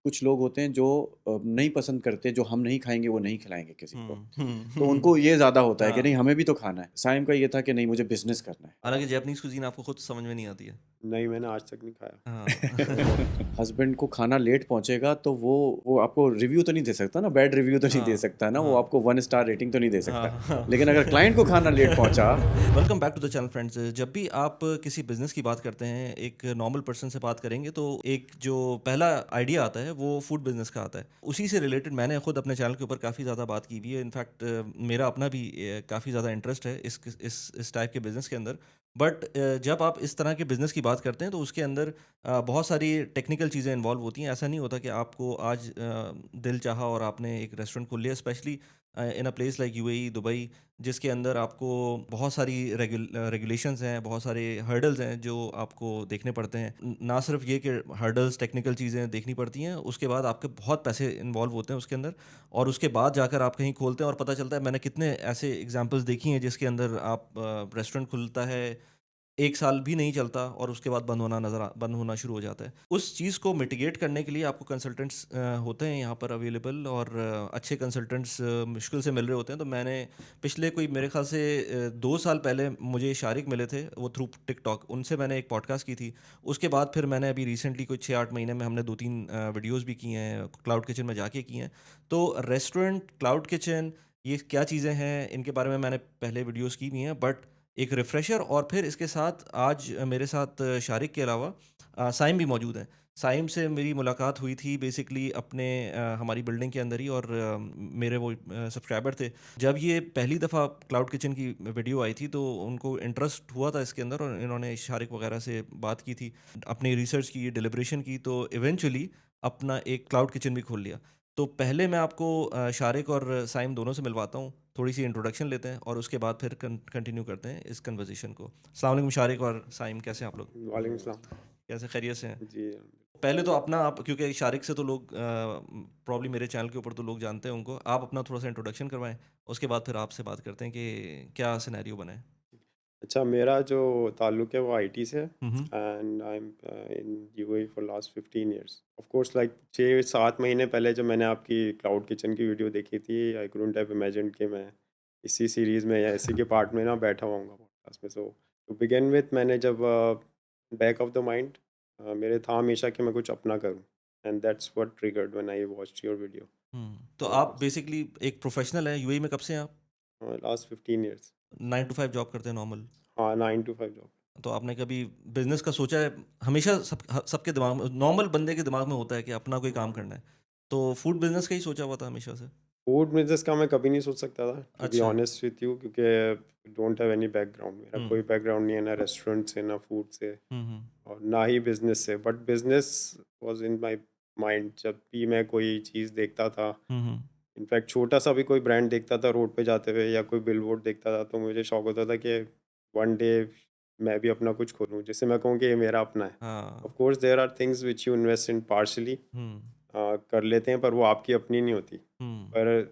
कुछ लोग होते हैं जो नहीं पसंद करते, जो हम नहीं खाएँगे वो नहीं खिलाएँगे किसी को। तो हुँ। उनको ये ज़्यादा होता है कि नहीं हाँ, हमें भी तो खाना है। साइम का ये था कि नहीं मुझे बिज़नेस करना है। हालाँकि जैपनीज़ कुज़ीन आपको खुद समझ में नहीं आती है। नहीं, मैंने आज तक नहीं खाया। हाँ। हस्बैंड को खाना लेट पहुँचेगा तो वो आपको रिव्यू तो नहीं दे सकता ना, बैड रिव्यू तो नहीं दे हाँ, सकता ना, वो हाँ। आपको 1 स्टार रेटिंग तो नहीं दे हाँ, सकता। हाँ। लेकिन अगर क्लाइंट को खाना लेट पहुँचा welcome back to the channel friends. जब भी आप किसी बिज़नेस की बात करते हैं, एक नॉर्मल पर्सन से बात करेंगे तो एक जो पहला आइडिया आता है वो फूड बिज़नेस का आता है। उसी से रिलेटेड मैंने खुद अपने चैनल के ऊपर काफ़ी ज़्यादा बात की हुई है। इनफैक्ट मेरा अपना भी काफ़ी ज़्यादा इंटरेस्ट है इस टाइप के बिज़नेस के अंदर। बट जब आप इस तरह के बिज़नेस की बात करते हैं तो उसके अंदर बहुत सारी टेक्निकल चीज़ें इन्वॉल्व होती हैं। ऐसा नहीं होता कि आपको आज दिल चाहा और आपने एक रेस्टोरेंट खोल लिया, specially in a place like UAE, Dubai, जिसके अंदर आपको बहुत सारी रेगुलेशंस हैं, बहुत सारे हर्डल्स हैं जो आपको देखने पड़ते हैं। ना सिर्फ ये कि हर्डल्स, टेक्निकल चीज़ें देखनी पड़ती हैं, उसके बाद आपके बहुत पैसे इन्वॉल्व होते हैं उसके अंदर, और उसके बाद जाकर आप कहीं खोलते हैं और पता चलता है। मैंने कितने ऐसे एग्जांपल्स देखी हैं जिसके अंदर आप रेस्टोरेंट खुलता है, 1 साल भी नहीं चलता और उसके बाद बंद होना शुरू हो जाता है। उस चीज़ को मिटिगेट करने के लिए आपको कंसल्टेंट्स होते हैं यहाँ पर अवेलेबल, और अच्छे कंसल्टेंट्स मुश्किल से मिल रहे होते हैं। तो मैंने पिछले कोई मेरे ख़्याल से 2 साल पहले मुझे शारिक मिले थे, वो थ्रू टिकटॉक, उनसे मैंने एक पॉडकास्ट की थी। उसके बाद फिर मैंने अभी रिसेंटली कोई 6-8 महीने में हमने 2-3 वीडियोज़ भी की हैं, क्लाउड किचन में जाके की हैं। तो रेस्टोरेंट, क्लाउड किचन, ये क्या चीज़ें हैं, इनके बारे में मैंने पहले वीडियोज़ की भी हैं। बट एक रिफ्रेशर, और फिर इसके साथ आज मेरे साथ शारिक के अलावा साइम भी मौजूद हैं। साइम से मेरी मुलाकात हुई थी बेसिकली अपने हमारी बिल्डिंग के अंदर ही, और मेरे वो सब्सक्राइबर थे। जब ये पहली दफ़ा क्लाउड किचन की वीडियो आई थी तो उनको इंटरेस्ट हुआ था इसके अंदर, और इन्होंने शारिक वगैरह से बात की थी, अपनी रिसर्च की, डिलिब्रेशन की, तो इवेंचुअली अपना एक क्लाउड किचन भी खोल लिया। तो पहले मैं आपको शारिक और साइम दोनों से मिलवाता हूँ, थोड़ी-सी इंट्रोडक्शन लेते हैं और उसके बाद फिर कंटिन्यू करते हैं इस कन्वर्सेशन को। अस्सलाम वालेकुम शारिक और साइम, कैसे हैं आप लोग? वालेकुम सलाम। कैसे, खैरियत से हैं? जी, पहले तो अपना आप, क्योंकि शारिक से तो लोग प्रॉब्ली मेरे चैनल के ऊपर तो लोग जानते हैं उनको। आप अपना थोड़ा-सा इंट्रोडक्शन करवाएँ, उसके बाद फिर आपसे बात करते हैं कि क्या सिनेरियो बना है? अच्छा मेरा जो ताल्लुक है वो आईटी से है हुँ, हुँ। And I am in UAE for last 15 years. Of course like 6-7 महीने पहले जब मैंने आपकी क्लाउड किचन की वीडियो देखी थी, आई कुडन्ट हैव इमेजिन्ड कि मैं इसी सीरीज़ में या इसी के पार्ट में ना बैठा हुआऊँगा पॉडकास्ट में। सो टू बिगिन विथ मैंने जब बैक ऑफ द माइंड मेरे था हमेशा कि मैं कुछ अपना करूँ and that's what triggered when I watched your video. तो आप बेसिकली एक प्रोफ़ेशनल हैं, यूएई में कब से हैं आप? Last 15 years. 9 टू 5 जॉब करते हैं नॉर्मल? हाँ, 9 टू 5 जॉब। तो आपने कभी बिज़नेस का सोचा है? हमेशा सबके दिमाग में, नॉर्मल बंदे के दिमाग में होता है कि अपना कोई काम करना है। तो फूड बिज़नेस का ही सोचा हुआ था हमेशा से? फूड बिज़नेस का मैं कभी नहीं सोच सकता था, टू बी अच्छा। ऑनेस्ट विथ यू, क्योंकि डोंट हैव एनी बैकग्राउंड। मेरा हुँ। कोई बैकग्राउंड नहीं है, ना रेस्टोरेंट से, ना फूड से हुँ, हुँ। और ना ही बिज़नेस से। But business was in my mind जब भी मैं कोई चीज़ देखता था। हुँ, हुँ। इनफैक्ट छोटा-सा भी कोई ब्रांड देखता था रोड पे जाते हुए या कोई बिलबोर्ड देखता था, तो मुझे शौक होता था कि वन डे मैं भी अपना कुछ खोलूँ, जिससे मैं कहूँ कि ये मेरा अपना है। हाँ। Of course there are things which you invest in partially, hmm, कर लेते हैं, पर वो आपकी अपनी नहीं होती। हुँ, पर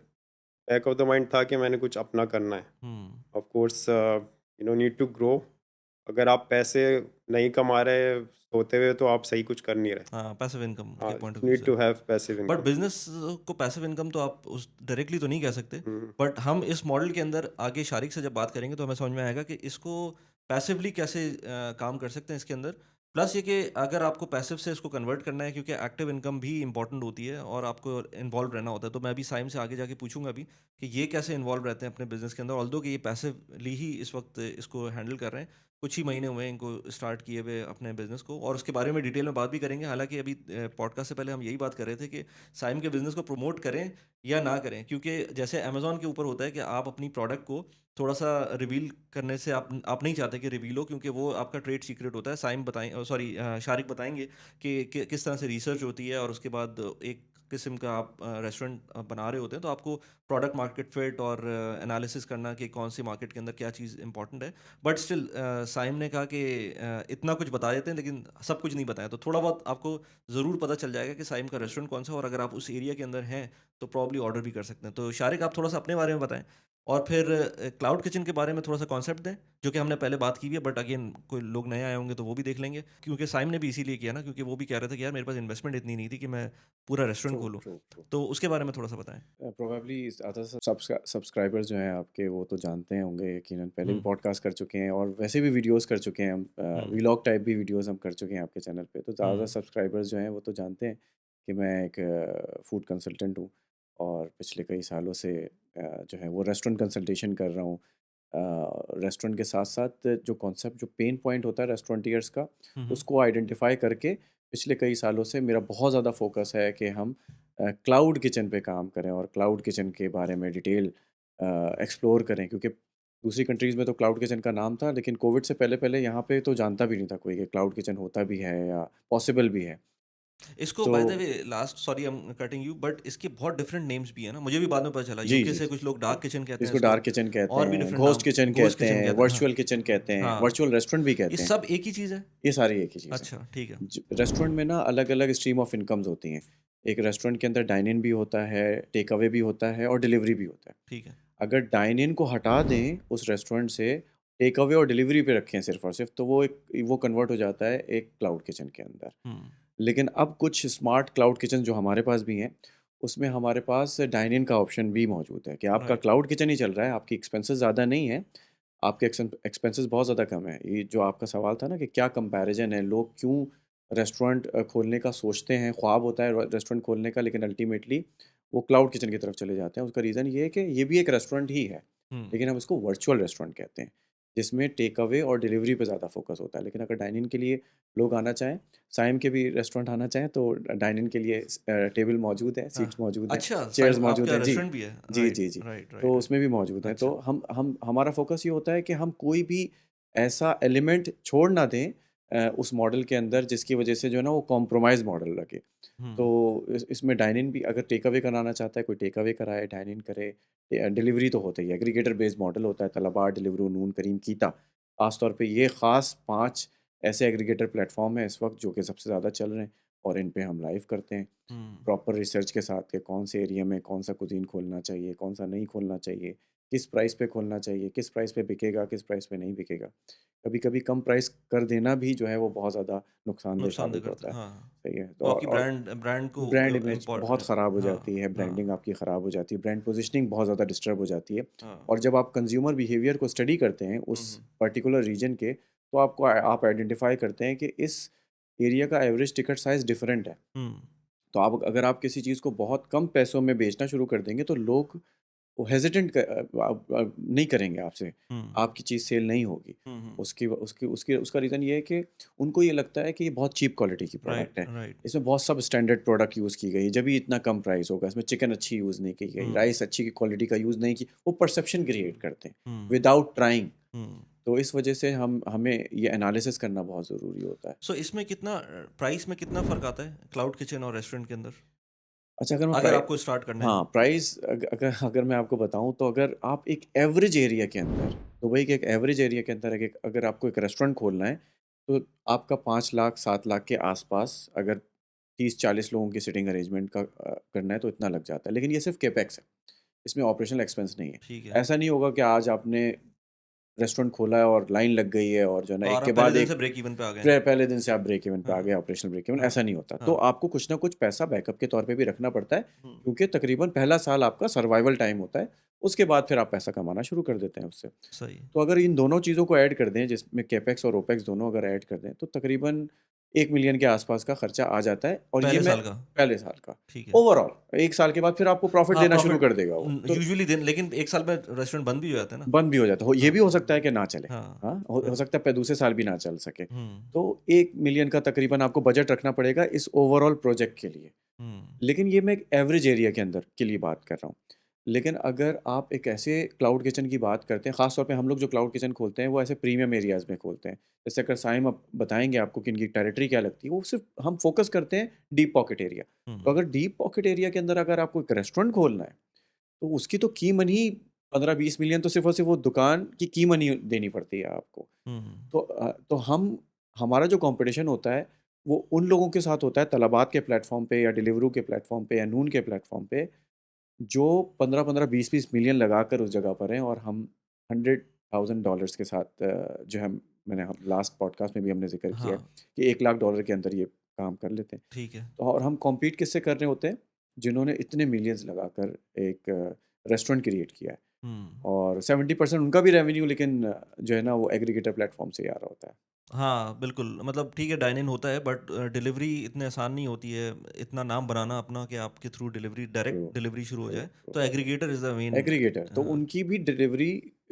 बैक ऑफ द माइंड था कि मैंने कुछ अपना करना है। Hmm. Of course you know need to grow. अगर आप पैसे नहीं कमा रहे होते हुए तो आप सही कुछ कर नहीं रहे। हाँ, पैसिव इनकम के पॉइंट ऑफ व्यू नीड से। To have passive but income. Business को पैसिव इनकम तो आप उस डायरेक्टली तो नहीं कह सकते। हम्म। बट हम इस मॉडल के अंदर आगे शारिक से जब बात करेंगे तो हमें समझ में आएगा कि इसको पैसिवली कैसे काम कर सकते हैं इसके अंदर। प्लस ये कि अगर आपको पैसिव से इसको कन्वर्ट करना है, क्योंकि एक्टिव इनकम भी इम्पोर्टेंट होती है और आपको इन्वॉल्व रहना होता है। तो मैं भी साइम से आगे जाके पूछूंगा भी कि ये कैसे इन्वॉल्व रहते हैं अपने बिजनेस के अंदर, ऑल्दो कि ये पैसिवली ही इस वक्त इसको हैंडल कर रहे हैं। कुछ ही महीने हुए हैं इनको स्टार्ट किए हुए अपने बिजनेस को, और उसके बारे में डिटेल में बात भी करेंगे। हालांकि अभी पॉडकास्ट से पहले हम यही बात कर रहे थे कि साइम के बिज़नेस को प्रमोट करें या ना करें, क्योंकि जैसे अमेज़न के ऊपर होता है कि आप अपनी प्रोडक्ट को थोड़ा-सा रिवील करने से आप नहीं चाहते कि रिवील हो, क्योंकि वो आपका ट्रेड सीक्रेट होता है। साइम सॉरी शारिक बताएँगे कि किस तरह से रिसर्च होती है, और उसके बाद एक किस्म का आप रेस्टोरेंट बना रहे होते हैं, तो आपको प्रोडक्ट मार्केट फिट और एनालिसिस करना कि कौन सी मार्केट के अंदर क्या चीज़ इंपॉर्टेंट है। बट स्टिल साइम ने कहा कि इतना कुछ बता देते हैं लेकिन सब कुछ नहीं बताया, तो थोड़ा बहुत आपको ज़रूर पता चल जाएगा कि साइम का रेस्टोरेंट कौन-सा है, और अगर आप उस एरिया के अंदर हैं, तो प्रॉब्ली ऑर्डर भी कर सकते हैं। तो शारिक, आप थोड़ा-सा अपने बारे में बताएँ और फिर क्लाउड किचन के बारे में थोड़ा सा कॉन्सेप्ट दें, जो कि हमने पहले बात की हुई है, बट अगेन कोई लोग नए आए होंगे तो वो भी देख लेंगे, क्योंकि साइम ने भी इसीलिए किया ना, क्योंकि वो भी कह रहा था कि यार मेरे पास इन्वेस्टमेंट इतनी नहीं थी कि मैं पूरा रेस्टोरेंट ट्रू खोलूँ। ट्रू ट्रू तो उसके बारे में थोड़ा सा बताएं। प्रोबेबली ज़्यादा सब्सक्राइबर्स जो हैं आपके वो तो जानते हैं होंगे यकीनन, पहले भी हम्म। पॉडकास्ट कर चुके हैं और वैसे भी वीडियोस कर चुके हैं हम, हम्म। व्लॉग टाइप भी वीडियोस हम कर चुके हैं आपके चैनल पे, तो ज़्यादा हम्म। सब्सक्राइबर्स जो हैं वो तो जानते हैं कि मैं एक फूड कंसल्टेंट हूँ और पिछले कई सालों से जो है वो रेस्टोरेंट कंसल्टेशन कर रहा हूँ। रेस्टोरेंट के साथ साथ जो कॉन्सेप्ट जो पेन पॉइंट होता है रेस्टोरेंटियर्स का, हम्म। उसको आइडेंटिफाई करके पिछले कई सालों से मेरा बहुत ज़्यादा फोकस है कि हम क्लाउड किचन पे काम करें और क्लाउड किचन के बारे में डिटेल एक्सप्लोर करें, क्योंकि दूसरी कंट्रीज़ में तो क्लाउड किचन का नाम था, लेकिन कोविड से पहले पहले यहाँ पे तो जानता भी नहीं था कोई कि क्लाउड किचन होता भी है या पॉसिबल भी है। इसको तो by the way, last, sorry I am cutting you, but इसके बहुत डिफरेंट नेम्स भी है ना, मुझे भी बाद में पता चला, जी यूके जी से कुछ लोग जी, डार्क किचन कहते हैं इसको इसको, डार्क किचन कहते और भी हैं, डिफरेंट घोस्ट नाम, किचन घोस्ट कहते किचन हैं, कहते हैं, हाँ। वर्चुअल किचन कहते हैं, हाँ, वर्चुअल रेस्टोरेंट भी ये कहते हैं। सब एक ही चीज़ है। ये सारी एक ही चीज़ है। अच्छा, ठीक है। रेस्टोरेंट में ना अलग अलग स्ट्रीम ऑफ इनकम्स होती हैं। एक रेस्टोरेंट के अंदर डाइन इन भी होता है, टेक अवे भी होता है और डिलीवरी भी होता है। ठीक है। अगर डाइन इन को हटा दें उस रेस्टोरेंट से, टेक अवे और डिलीवरी पे रखें सिर्फ और सिर्फ, तो वो कन्वर्ट हो जाता है एक क्लाउड किचन के अंदर। हम्म। लेकिन अब कुछ स्मार्ट क्लाउड किचन जो हमारे पास भी हैं, उसमें हमारे पास डाइन इन का ऑप्शन भी मौजूद है कि आपका राइट। क्लाउड किचन ही चल रहा है, आपकी एक्सपेंसेस ज़्यादा नहीं है, आपके एक्सपेंसेस बहुत ज़्यादा कम है। ये जो आपका सवाल था ना कि क्या कंपैरिजन है, लोग क्यों रेस्टोरेंट खोलने का सोचते हैं, ख्वाब होता है रेस्टोरेंट खोलने का, लेकिन अल्टीमेटली वो क्लाउड किचन की तरफ चले जाते हैं। उसका रीज़न ये है कि ये भी एक रेस्टोरेंट ही है, हम्म। लेकिन हम इसको वर्चुअल रेस्टोरेंट कहते हैं, जिसमें टेक अवे और डिलीवरी पे ज़्यादा फोकस होता है। लेकिन अगर डाइन इन के लिए लोग आना चाहें, साइम के भी रेस्टोरेंट आना चाहें, तो डाइन इन के लिए टेबल मौजूद है, हाँ। सीट्स मौजूद हैं, अच्छा, चेयर्स साइम मौजूद आपका हैं। जी, रेस्टोरेंट भी है? जी, राइट, जी, जी। राइट, तो राइट, राइट। उसमें भी मौजूद हैं। तो अच्छा। हम हमारा फ़ोकस ये होता है कि हम कोई भी ऐसा एलिमेंट छोड़ ना दें उस मॉडल के अंदर जिसकी वज़ह से जो है ना वो कॉम्प्रोमाइज़ मॉडल लगे। तो हम्म। इसमें डाइन इन भी अगर टेक अवे कराना चाहता है, कोई टेक अवे कराए, डाइन इन करे, डिलीवरी तो होता ही है, एग्रीगेटर बेस्ड मॉडल होता है, तलबा, डिलीवरू, नून, करीम, कीता। ख़ास तौर पे ये ख़ास 5 ऐसे एग्रीगेटर प्लेटफ़ॉर्म हैं इस वक़्त जो कि सबसे ज़्यादा चल रहे हैं और इन पे हम लाइव करते हैं। हम्म। प्रॉपर रिसर्च के साथ कि कौन से एरिया में कौन सा कुज़ीन खोलना चाहिए, कौन सा नहीं खोलना चाहिए, किस प्राइस पे खोलना चाहिए, किस प्राइस पे बिकेगा, किस प्राइस पे नहीं बिकेगा। कभी-कभी कम प्राइस कर देना भी जो है वो बहुत ज़्यादा नुकसानदेह नुकसानदेह साबित करता होता है, है। हाँ। सही है। तो वो आपकी और ब्रांड ब्रांड को ब्रांड इमेज इम्पोर्ट, बहुत ख़राब हो हाँ। जाती है, ब्रांडिंग हाँ। आपकी ख़राब हो जाती है, ब्रांड पोज़ीशनिंग बहुत ज़्यादा डिस्टर्ब हो जाती है। हाँ। और जब आप कंज़्यूमर बिहेवियर को स्टडी करते हैं उस हम्म। पर्टिकुलर रीजन के, तो आप आइडेंटिफ़ाई करते हैं कि इस एरिया का एवरेज टिकट साइज़ डिफरेंट है। हम्म। तो आप अगर आप किसी चीज़ को बहुत कम पैसों में बेचना शुरू कर देंगे, तो लोग वो नहीं करेंगे आपसे, हम्म। आपकी चीज़ सेल नहीं होगी। हम्म। उसकी उसकी उसकी उसका रीज़न ये है कि उनको ये लगता है कि ये बहुत चीप क्वालिटी की प्रोडक्ट राइट, है। राइट। इसमें बहुत सब स्टैंडर्ड प्रोडक्ट यूज़ की गई, जब ही इतना कम प्राइस होगा। इसमें चिकन अच्छी यूज़ नहीं की गई, हम्म। राइस अच्छी क्वालिटी का यूज़ नहीं की, वो परसेप्शन क्रिएट करते हैं हम्म। Without trying. हम्म। तो इस वजह से हमें ये एनालिसिस करना बहुत ज़रूरी होता है। सो इसमें कितना, प्राइस में कितना फ़र्क आता है क्लाउड किचन और रेस्टोरेंट के अंदर, अच्छा, अगर मैं अगर आपको स्टार्ट करना है? हाँ, प्राइस अगर मैं आपको बताऊँ, तो अगर आप एक एवरेज एरिया के अंदर, दुबई के एक एवरेज एरिया के अंदर अगर आपको एक रेस्टोरेंट खोलना है, तो आपका 5 लाख 7 लाख के आसपास, अगर 30-40 लोगों की सिटिंग अरेंजमेंट का करना है तो इतना लग जाता है। लेकिन ये सिर्फ़ कैपेक्स है, इसमें ऑपरेशनल एक्सपेंस नहीं है। ठीक है। ऐसा नहीं होगा कि आज आपने रेस्टोरेंट खोला है और लाइन लग गई है और जो है ना और एक के आप पहले बाद दिन से एक ब्रेक इवन पे आ गए हैं। पहले दिन से आप ब्रेक इवन पे आ गए, हाँ। ऑपरेशनल ब्रेक इवन, हाँ। ऐसा नहीं होता। तो हाँ। आपको कुछ ना कुछ पैसा बैकअप के तौर पे भी रखना पड़ता है, हम्म। क्योंकि तकरीबन पहला साल आपका सर्वाइवल टाइम होता है, उसके बाद फिर आप पैसा कमाना शुरू कर देते हैं उससे। सही। तो अगर इन दोनों चीज़ों को ऐड कर दें, जिसमें कैपेक्स और ओपेक्स दोनों अगर ऐड कर दें, तो तकरीबन 1 मिलियन के आसपास का खर्चा आ जाता है, और ये पहले मैं साल का। पहले साल का। ठीक है। ओवरऑल 1 साल के बाद फिर आपको प्रॉफ़िट हाँ, देना शुरू प्रॉफिट कर देगा वो। तो यूजुअली दिन, लेकिन एक साल में रेस्टोरेंट बंद भी हो जाता है ना। बंद भी हो जाता है। ये हाँ। भी हो सकता है कि ना चले। हाँ। हाँ, हो हाँ। सकता है दूसरे साल भी ना चल सके। हम्म। तो 1 मिलियन का तकरीबन आपको बजट रखना पड़ेगा इस ओवरऑल प्रोजेक्ट के लिए। हम्म। लेकिन ये मैं एक एवरेज एरिया के अंदर के लिए बात कर रहा हूँ। लेकिन अगर आप एक ऐसे क्लाउड किचन की बात करते हैं, ख़ास तौर पे हम लोग जो क्लाउड किचन खोलते हैं, वो ऐसे प्रीमियम एरियाज़ में खोलते हैं। जैसे अगर साइम अब बताएँगे आपको कि इनकी टेरिटरी क्या लगती है, वो सिर्फ़ हम फ़ोकस करते हैं डीप पॉकेट एरिया। हम्म। तो अगर डीप पॉकेट एरिया के अंदर अगर आपको एक रेस्टोरेंट खोलना है, तो उसकी तो की मनी 15-20 मिलियन तो सिर्फ़ और सिर्फ़ वो दुकान की मनी देनी पड़ती है आपको। हम्म। तो हमारा जो कॉम्पिटिशन होता है, वो उन लोगों के साथ होता है तलबात के प्लेटफ़ॉर्म पे या डिलीवरू के प्लेटफ़ॉर्म पे या नून के प्लेटफ़ॉर्म पे, जो 15-15, 20-20 मिलियन लगाकर उस जगह पर हैं और हम $100,000 के साथ जो है मैंने हम लास्ट पॉडकास्ट में भी हमने ज़िक्र किया है हाँ, कि $1,00,000 के अंदर ये काम कर लेते हैं। ठीक है। तो और हम कॉम्पीट किससे कर रहे होते हैं? जिन्होंने इतने मिलियंस लगाकर एक रेस्टोरेंट क्रिएट किया है हुँ। और 70% उनका भी रेवेन्यू लेकिन जो है ना वो एग्रीगेटर प्लेटफ़ॉर्म से ही आ रहा होता है। हाँ, बिल्कुल, मतलब ठीक है डाइन इन होता है बट डिलीवरी इतनी आसान नहीं होती है, इतना नाम बनाना अपना कि आपके through delivery true, direct delivery शुरू हो ट्रू, जाए, ट्रू। तो aggregator is the main aggregator तो उनकी भी डिलीवरी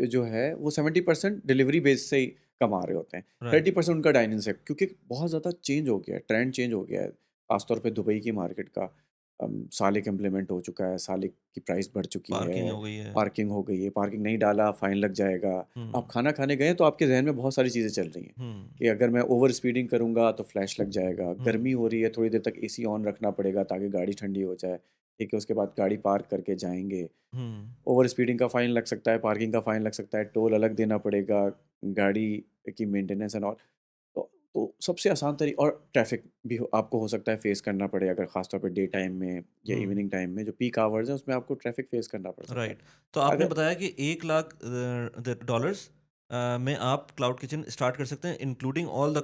जो है वो 70% डिलीवरी बेस से ही कमा रहे होते हैं। राइट, 30% उनका डाइनिंग से क्योंकि बहुत ज़्यादा चेंज हो गया है, ट्रेंड चेंज हो गया है। ख़ासतौर पे दुबई की मार्केट का सालिक इम्प्लीमेंट हो चुका है, सालिक की प्राइस बढ़ चुकी पार्किंग है, हो गई है। पार्किंग हो गई है, पार्किंग नहीं डाला फ़ाइन लग जाएगा। आप हुँ, खाना खाने गए तो आपके ज़हन में बहुत सारी चीज़ें चल रही हैं हुँ, कि अगर मैं ओवर स्पीडिंग करूँगा तो फ्लैश लग जाएगा, हुँ, गर्मी हो रही है थोड़ी देर तक एसी ऑन रखना पड़ेगा ताकि गाड़ी ठंडी हो जाए। ठीक है, उसके बाद गाड़ी पार्क करके जाएँगे। हुँ, ओवर स्पीडिंग का फ़ाइन लग सकता है, पार्किंग का फ़ाइन लग सकता है, टोल अलग देना पड़ेगा, गाड़ी की मेंटेनेंस एंड ऑल। तो सबसे आसान और ट्रैफ़िक भी आपको हो सकता है फ़ेस करना पड़े अगर ख़ास तौर पे डे टाइम में या हुँ, इवनिंग टाइम में जो पीक आवर्स हैं उसमें आपको ट्रैफ़िक फ़ेस करना पड़ सकता है। राइट। तो आपने अगर बताया कि 1 लाख द डॉलर्स में आप क्लाउड किचन स्टार्ट कर सकते हैं including all the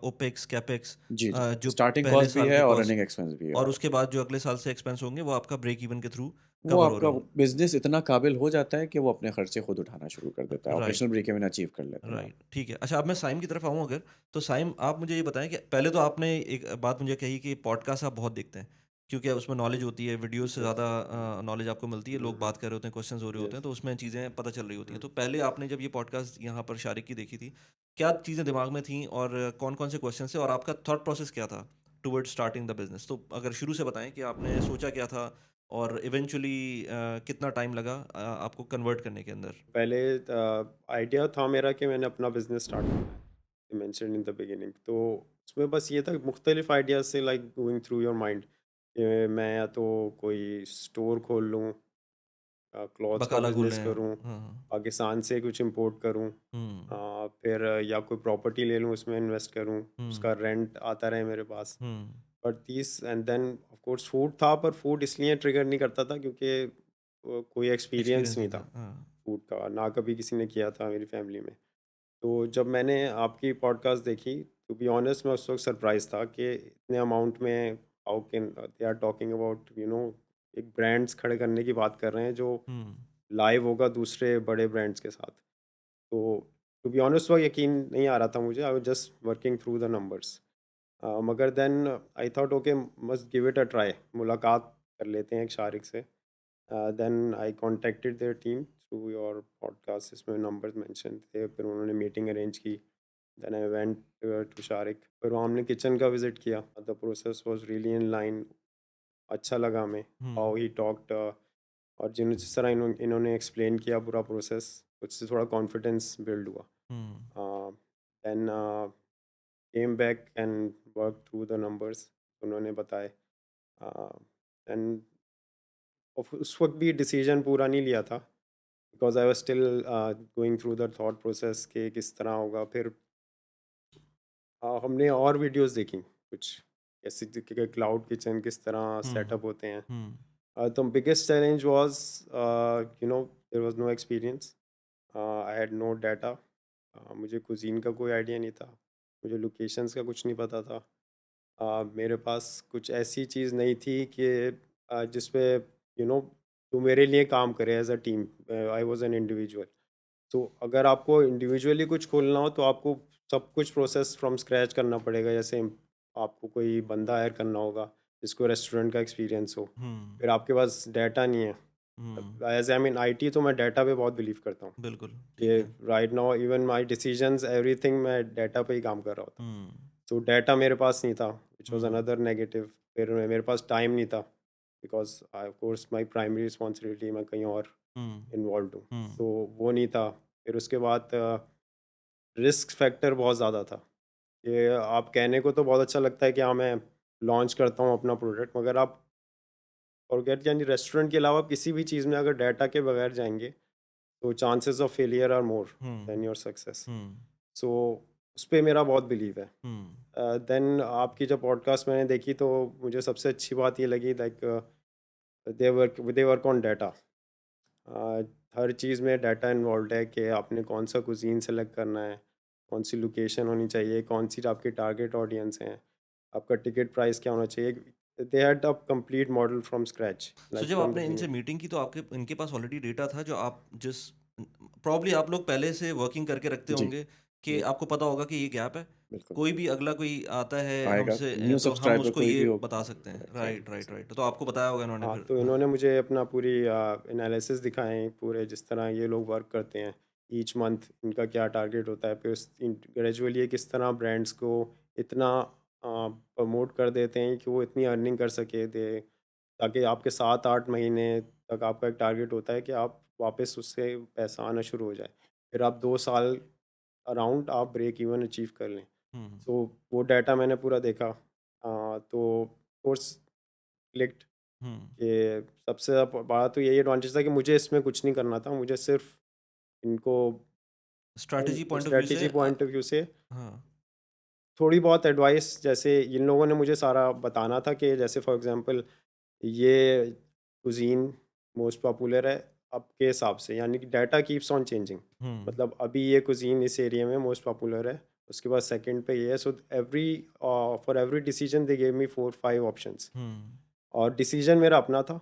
opex, capex जी, जी, जो स्टार्टिंग पहले कॉस्ट भी साल के है और कॉस्ट रनिंग एक्सपेंस भी है और और उसके बाद जो अगले साल से एक्सपेंस होंगे वो आपका ब्रेक इवन के थ्रू वो कवर हो आपका रहे हैं। बिज़नेस इतना काबिल हो जाता है कि वो अपने खर्चे खुद उठाना शुरू कर देता है, right. Operational break even achieve कर लेते हैं आप। राइट, ठीक है। अच्छा अब मैं साइम की तरफ आऊँ अगर, तो साइम आप मुझे ये बताएँ कि पहले तो आपने एक बात मुझे कही कि पॉडकास्ट आप बहुत देखते हैं, क्योंकि उसमें नॉलेज होती है, वीडियो से यस, ज़्यादा नॉलेज आपको मिलती है, लोग बात कर रहे होते हैं, क्वेश्चंस हो रहे होते हैं, यस, तो उसमें चीज़ें पता चल रही होती हैं। हुँ। तो पहले आपने जब ये पॉडकास्ट यहाँ पर शारिक की देखी थी, क्या चीज़ें दिमाग में थीं और कौन-कौन से क्वेश्चन थे और आपका थॉट प्रोसेस क्या था टुवर्ड्स स्टार्टिंग द बिज़नेस? तो अगर शुरू से बताएँ कि आपने सोचा क्या था और इवेंचुअली कितना टाइम लगा आपको कन्वर्ट करने के अंदर? पहले आइडिया था मेरा कि मैंने अपना बिज़नेस स्टार्ट करना है, you mentioned in the beginning. तो उसमें बस ये था मुख्तलिफ आइडियाज़ से like going through your mind कि मैं या तो कोई स्टोर खोल लूँ, क्लॉथ्स का बकाला खोल बिज़नेस रहे हैं। करूँ, हाँ, हाँ। पाकिस्तान से कुछ इंपोर्ट करूँ, हुँ, फिर या कोई प्रॉपर्टी ले लूँ उसमें इन्वेस्ट करूँ, हुँ, उसका रेंट आता रहे मेरे पास। Hmm, but this and then of course food था, पर फूड इसलिए ट्रिगर नहीं करता था क्योंकि कोई एक्सपीरियंस एक्सपीरियंस नहीं नहीं था था। हाँ, फूड का, ना कभी किसी ने किया था मेरी फैमिली में। तो जब मैंने आपकी पॉडकास्ट देखी, टू बी ऑनेस्ट मैं उस वक्त सरप्राइज था कि इतने अमाउंट में how can they are talking about एक ब्रांड्स खड़े करने की बात कर रहे हैं जो हुँ, लाइव होगा दूसरे बड़े ब्रांड्स के साथ। तो टू बी ऑनेस्ट वो यकीन नहीं आ रहा था मुझे, I was just working through the numbers. मगर then I thought okay must give it a try, मुलाकात कर लेते हैं एक शारिक से। Then I contacted their team through your podcast, इसमें नंबर्स मेंशन थे, फिर उन्होंने मीटिंग अरेंज की। Then I went to Shariq, फिर वहाँ हमने किचन का विज़िट किया। The process was really in line, अच्छा लगा हमें हुँ, हाउ ही टॉक्ड। और जिस तरह इन्होंने एक्सप्लेन किया पूरा प्रोसेस, उससे थोड़ा कॉन्फिडेंस बिल्ड हुँ, हुआ। Then came back and work through the numbers उन्होंने बताए। एंड उस वक्त भी डिसीजन पूरा नहीं लिया था because I was still going through the thought process के किस तरह होगा। फिर हमने और वीडियोस देखी कुछ, ऐसे क्लाउड किचन किस तरह हुँ, सेटअप होते हैं। हुँ, The biggest challenge was, there was no experience. I had no data. मुझे कुजीन का कोई आइडिया नहीं था, मुझे लोकेशंस का कुछ नहीं पता था। मेरे पास कुछ ऐसी चीज़ नहीं थी कि जिसपे तो मेरे लिए काम करे as a team. I was an individual. तो अगर आपको इंडिविजुअली कुछ खोलना हो तो आपको सब कुछ प्रोसेस फ्रॉम स्क्रैच करना पड़ेगा। जैसे आपको कोई बंदा हायर करना होगा जिसको रेस्टोरेंट का एक्सपीरियंस हो, हुँ, फिर आपके पास डाटा नहीं है। हुँ, एज आई मीन आईटी, तो मैं डाटा पे बहुत बिलीव करता हूँ बिल्कुल, ठीक कि है। Right now even my decisions everything मैं डाटा पे ही काम कर रहा होता हूँ। हुँ, तो डाटा मेरे पास नहीं था, which was hmm, another negative. फिर मेरे पास टाइम नहीं था because I of course my primary responsibility मैं कहीं और हुँ, इन्वॉल्व हूँ। हुँ, तो वो नहीं था। फिर उसके बाद रिस्क फैक्टर बहुत ज़्यादा था। ये आप कहने को तो बहुत अच्छा लगता है कि हाँ मैं लॉन्च करता हूँ अपना प्रोडक्ट, मगर आप फॉरगेट, यानी रेस्टोरेंट के अलावा किसी भी चीज़ में अगर डाटा के बगैर जाएंगे तो chances of failure are more hmm, then your success. Hmm, so उस पे मेरा बहुत बिलीव है। हुँ, देन आपकी जब पॉडकास्ट मैंने देखी तो मुझे सबसे अच्छी बात ये लगी, like they work on data. हर चीज़ में डाटा इन्वॉल्व है कि आपने कौन सा कुजीन सेलेक्ट करना है, कौन सी लोकेशन होनी चाहिए, कौन सी आपकी टारगेट ऑडियंस है, आपका टिकट प्राइस क्या होना चाहिए। They had a complete model from scratch so like जब फ्रॉम आपने इनसे बिगिनिंग। मीटिंग की तो आपके इनके पास ऑलरेडी डेटा था जो आप जिस प्रॉब्ली आप लोग पहले से वर्किंग करके रखते जी, होंगे कि जी, आपको पता होगा कि ये गैप है। बिल्कुल। कोई भी अगला कोई आता है आएगा, हमसे न्यू तो हम सब्सक्राइबर उसको कोई ये भी होगा। बता सकते हैं। Right, exactly, right, right. Exactly. तो आपको बताया होगा इन्होंने हाँ, फिर। तो हाँ। इन्होंने मुझे अपना पूरी एनालिसिस दिखाएँ पूरे, जिस तरह ये लोग वर्क करते हैं। ईच मंथ इनका क्या टारगेट होता है, फिर ग्रेजुअली ये किस तरह ब्रांड्स को इतना प्रमोट कर देते हैं कि वो इतनी अर्निंग कर सके दे, ताकि आपके 7-8 महीने तक आपका एक टारगेट होता है कि आप वापस उससे पैसा आना शुरू हो जाए। फिर आप 2 साल अराउंड आप ब्रेक इवन अचीव कर लें। हुँ, सो वो डाटा मैंने पूरा देखा। तो कोर्स क्लिक्ड हुँ। कि सबसे बड़ा तो यही एडवांटेज था कि मुझे इसमें कुछ नहीं करना था। मुझे सिर्फ़ इनको स्ट्रैटेजी पॉइंट ऑफ व्यू से स्ट्रैटेजी पॉइंट ऑफ व्यू से हाँ। थोड़ी बहुत एडवाइस, जैसे इन लोगों ने मुझे सारा बताना था कि जैसे फॉर एग्ज़ाम्पल ये कुज़ीन मोस्ट पॉपुलर है आपके हिसाब से, यानी कि डाटा कीप्स ऑन चेंजिंग। हुँ, मतलब अभी ये कुज़ीन इस एरिया में मोस्ट पॉपुलर है, उसके बाद सेकंड पे ये है। So every for every decision they gave me 4-5 options, hmm, और डिसीजन मेरा अपना था।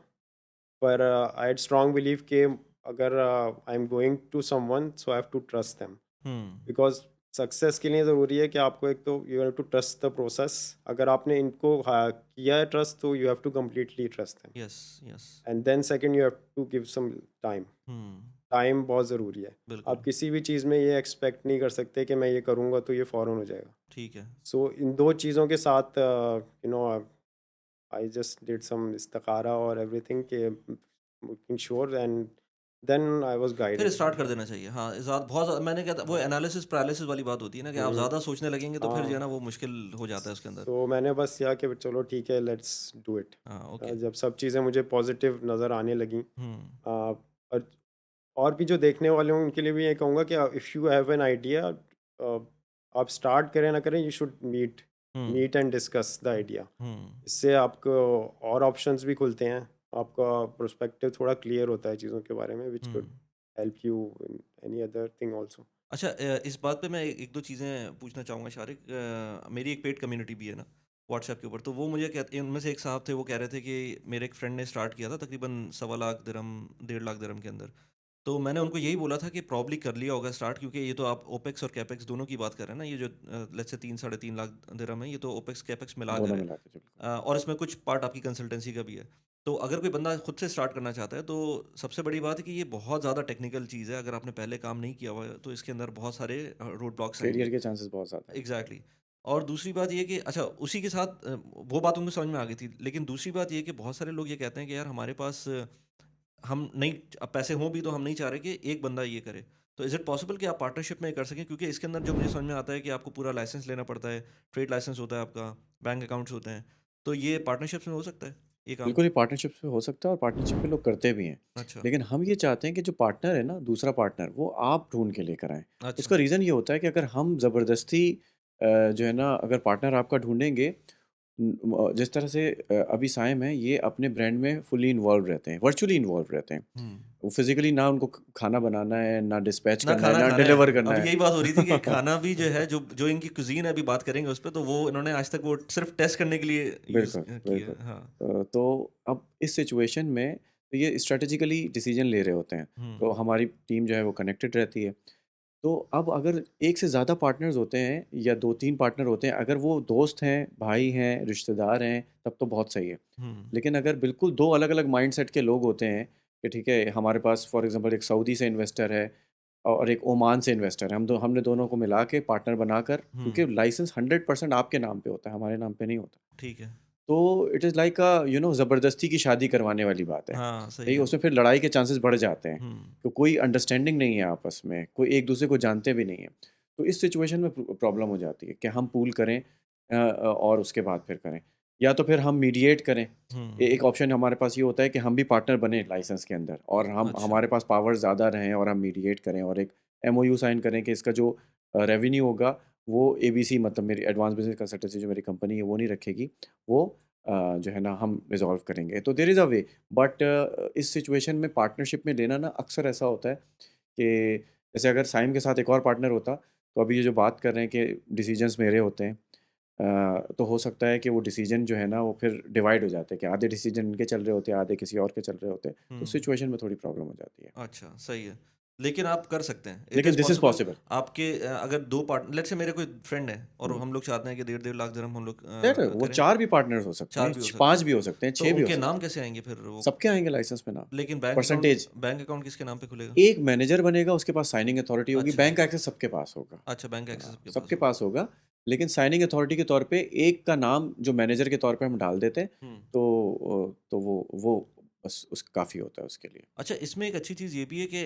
पर आई हैड स्ट्रांग बिलीव कि अगर I am going to someone, so I have to trust them, हुँ। बिकॉज़ सक्सेस के लिए ज़रूरी है कि आपको एक तो you have to trust the process. अगर आपने इनको किया है ट्रस्ट, तो you have to completely trust them. Yes, yes. And then second you have to give some time. हुँ, टाइम बहुत ज़रूरी है। बिल्कुल। आप किसी भी चीज़ में ये एक्सपेक्ट नहीं कर सकते कि मैं ये करूँगा तो ये फ़ौरन हो जाएगा। ठीक है। सो इन 2 चीज़ों के साथ you know I just did some इस्तिखारा और एवरीथिंग के making sure, and then I was फिर गाइडेड। स्टार्ट कर देना चाहिए। हाँ, बहुत ज़्यादा मैंने क्या था वो हाँ। एनालिसिस पैरालिसिस वाली बात होती है ना कि आप हुँ, ज़्यादा सोचने लगेंगे तो फिर जो है हाँ। ना वो मुश्किल हो जाता है उसके अंदर। सो मैंने बस किया कि चलो ठीक है, लेट्स डू इट। हाँ, ओके। जब सब चीज़ें मुझे पॉजिटिव नज़र आने लगी, हुँ, और और भी जो देखने वाले हों उनके लिए भी ये कहूँगा कि if you have an idea, आप स्टार्ट करें ना करें, you should meet hmm, meet and discuss the idea. Hmm, इससे आपको और ऑप्शंस भी खुलते हैं, आपका पर्सपेक्टिव थोड़ा क्लियर होता है चीज़ों के बारे में, which hmm. Could help you in any other thing also. अच्छा इस बात पे मैं 1-2 चीज़ें पूछना चाहूँगा शारिक। मेरी एक पेड कम्युनिटी भी है ना व्हाट्सएप के ऊपर, तो वो मुझे कहते उनमें से एक साहब थे, वो कह रहे थे कि मेरे एक फ्रेंड ने स्टार्ट किया था तकरीबन सवा लाख दिरहम, 1.5 लाख दिरहम के अंदर। तो मैंने उनको यही बोला था कि प्रॉब्ली कर लिया होगा स्टार्ट, क्योंकि ये तो आप ओपेक्स और कैपेक्स दोनों की बात कर रहे हैं ना, ये जो लेट्स से 3 साढ़े 3 लाख दिरहम है, ये तो ओपेक्स कैपेक्स मिलाकर दोनों है। मिला के जी, बिल्कुल। और इसमें कुछ पार्ट आपकी कंसल्टेंसी का भी है। तो अगर कोई बंदा खुद से स्टार्ट करना चाहता है, तो सबसे बड़ी बात है कि ये बहुत ज़्यादा टेक्निकल चीज़ है। अगर आपने पहले काम नहीं किया हुआ है, तो इसके अंदर बहुत सारे रोड ब्लॉक्स फेलियर आएँगे। के चांसेस बहुत ज़्यादा हैं। एग्ज़ैक्टली। और दूसरी बात ये है कि अच्छा उसी के साथ वो बात उनको समझ में आ गई थी। लेकिन दूसरी बात ये है कि बहुत सारे लोग ये कहते हैं कि यार हमारे पास हम नहीं, अब पैसे हों भी तो हम नहीं चाह रहे कि एक बंदा ये करे। तो इज़ इट पॉसिबल कि आप पार्टनरशिप में कर सकें? क्योंकि इसके अंदर जो मुझे समझ में आता है कि आपको पूरा लाइसेंस लेना पड़ता है, ट्रेड लाइसेंस होता है आपका, बैंक अकाउंट्स होते हैं। तो ये पार्टनरशिप्स में हो सकता है, ये काम? बिल्कुल, ये पार्टनरशिप में हो सकता है और पार्टनरशिप में लोग करते भी हैं। अच्छा, लेकिन हम ये चाहते हैं कि जो पार्टनर है ना, दूसरा पार्टनर, वो आप ढूँढ के लेकर आएँ। अच्छा। उसका रीज़न ये होता है कि अगर हम ज़बरदस्ती जो है ना, अगर पार्टनर आपका ढूँढेंगे, जिस तरह से अभी साइम है, ये अपने ब्रांड में फुली इन्वॉल्व रहते हैं, वर्चुअली इन्वॉल्व रहते हैं। हुँ। वो फिज़िकली ना उनको खाना बनाना है, ना डिस्पैच ना करना है, खाना ना खाना है। डिलीवर करना अभी है। यही बात हो रही थी कि खाना भी जो है, जो जो इनकी कुज़ीन है, अभी बात करेंगे उस पे, तो वो इन्होंने आज तक वो सिर्फ़ टेस्ट करने के लिए यूज़ बिल्कुल, किया बिल्कुल। है। हाँ। तो अब इस सिचुएशन में तो ये स्ट्रैटेजिकली डिसीज़न ले रहे होते हैं। हुँ, तो हमारी टीम जो है वो कनेक्टेड रहती है। तो अब अगर एक से ज़्यादा पार्टनर्स होते हैं या 2-3 पार्टनर होते हैं, अगर वो दोस्त हैं, भाई हैं, रिश्तेदार हैं, तब तो बहुत सही है। हुँ, लेकिन अगर बिल्कुल 2 अलग-अलग माइंडसेट के लोग होते हैं कि ठीक है, हमारे पास फॉर एग्ज़ाम्पल एक सऊदी से इन्वेस्टर है और एक ओमान से इन्वेस्टर है। हमने दोनों को मिला के पार्टनर बनाकर, हुँ। क्योंकि लाइसेंस 100% आपके नाम पे होता है, हमारे नाम पे नहीं होता। ठीक है। तो इट इज़ लाइक ज़बरदस्ती की शादी करवाने वाली बात है। हाँ, सही ठीक है? है। उसमें फिर लड़ाई के चांसेस बढ़ जाते हैं। हुँ, तो कोई अंडरस्टैंडिंग नहीं है आपस में, कोई एक-दूसरे को जानते भी नहीं हैं। तो इस सिचुएशन में प्रॉब्लम हो जाती है कि हम पूल करें और उसके बाद फिर करें। या तो फिर हम मीडिएट करें। हुँ। एक ऑप्शन हमारे पास ये होता है कि हम भी पार्टनर बनें लाइसेंस के अंदर और हम अच्छा। हमारे पास पावर ज़्यादा रहें और हम मीडिएट करें और एक एमओयू साइन करें कि इसका जो रेवेन्यू होगा वो एबीसी, मतलब मेरी एडवांस बिज़नेस कंसल्टेंसी जो मेरी कंपनी है वो नहीं रखेगी। वो जो है ना हम रिजॉल्व करेंगे, तो there is a way. But इस सिचुएशन में पार्टनरशिप में लेना ना अक्सर ऐसा होता है कि जैसे अगर साइम के साथ एक और पार्टनर होता, तो अभी ये जो बात कर रहे हैं कि डिसीजंस मेरे होते हैं, तो हो सकता है कि वो डिसीजन जो है ना वो फिर डिवाइड हो जाते हैं कि आधे डिसीजन इनके चल रहे होते हैं, आधे किसी और के चल रहे होते हैं, तो हुँ। सिचुएशन में थोड़ी प्रॉब्लम हो जाती है। अच्छा, सही है। लेकिन आप कर सकते हैं, इट लेकिन is this is possible. Possible. आपके अगर 2 पार्ट लेट्स से मेरे कोई फ्रेंड है और हुँ। हम लोग चाहते हैं कि डेढ़ डेढ़ लाख दिरहम हम लोग यार वो करें, 4 भी पार्टनर्स हो सकते 4 हैं, भी हो छ सकते 5 हैं। भी हो सकते हैं, तो 6 भी हो उनके नाम सकते हैं। कैसे आएँगे फिर वो? सबके आएँगे लाइसेंस में नाम, लेकिन परसेंटेज। बैंक अकाउंट किसके नाम पे खुलेगा? एक मैनेजर बनेगा, उसके पास साइनिंग अथॉरिटी होगी, अच्छा, बैंक एक्सेस सबके पास होगा। अच्छा बैंक एक्सेस सबके पास सबके होगा। पास होगा, लेकिन साइनिंग अथॉरिटी के तौर पे एक का नाम जो मैनेजर के तौर पे हम डाल देते हैं, हुँ। तो वो बस उस काफ़ी होता है उसके लिए। अच्छा, इसमें एक अच्छी चीज़ ये भी है कि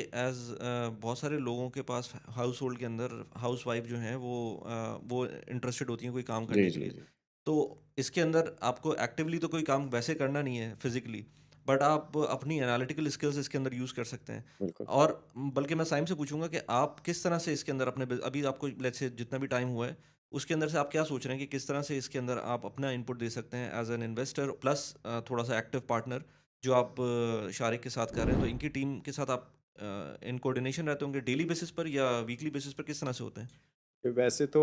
बहुत सारे लोगों के पास हाउस होल्ड के अंदर हाउसवाइफ़ जो हैं वो इंटरेस्टेड होती हैं कोई काम जी, करने के जी, लिए। जी। तो इसके अंदर आपको एक्टिवली तो कोई काम वैसे करना नहीं है फिज़िकली, बट आप अपनी एनालिटिकल स्किल्स इसके अंदर यूज़ कर सकते हैं। बिल्कुल। और बल्कि मैं साइम से पूछूँगा कि आप किस तरह से इसके अंदर अपने अभी आपको लेट्स से जितना भी टाइम हुआ है, उसके अंदर से आप क्या सोच रहे हैं कि किस तरह से इसके अंदर आप अपना इनपुट दे सकते हैं एज़ एन इन्वेस्टर प्लस थोड़ा-सा एक्टिव पार्टनर जो आप शारिक के साथ कर रहे हैं, तो इनकी टीम के साथ आप इन कोऑर्डिनेशन रहते होंगे डेली बेसिस पर या वीकली बेसिस पर, किस तरह से होते हैं? वैसे तो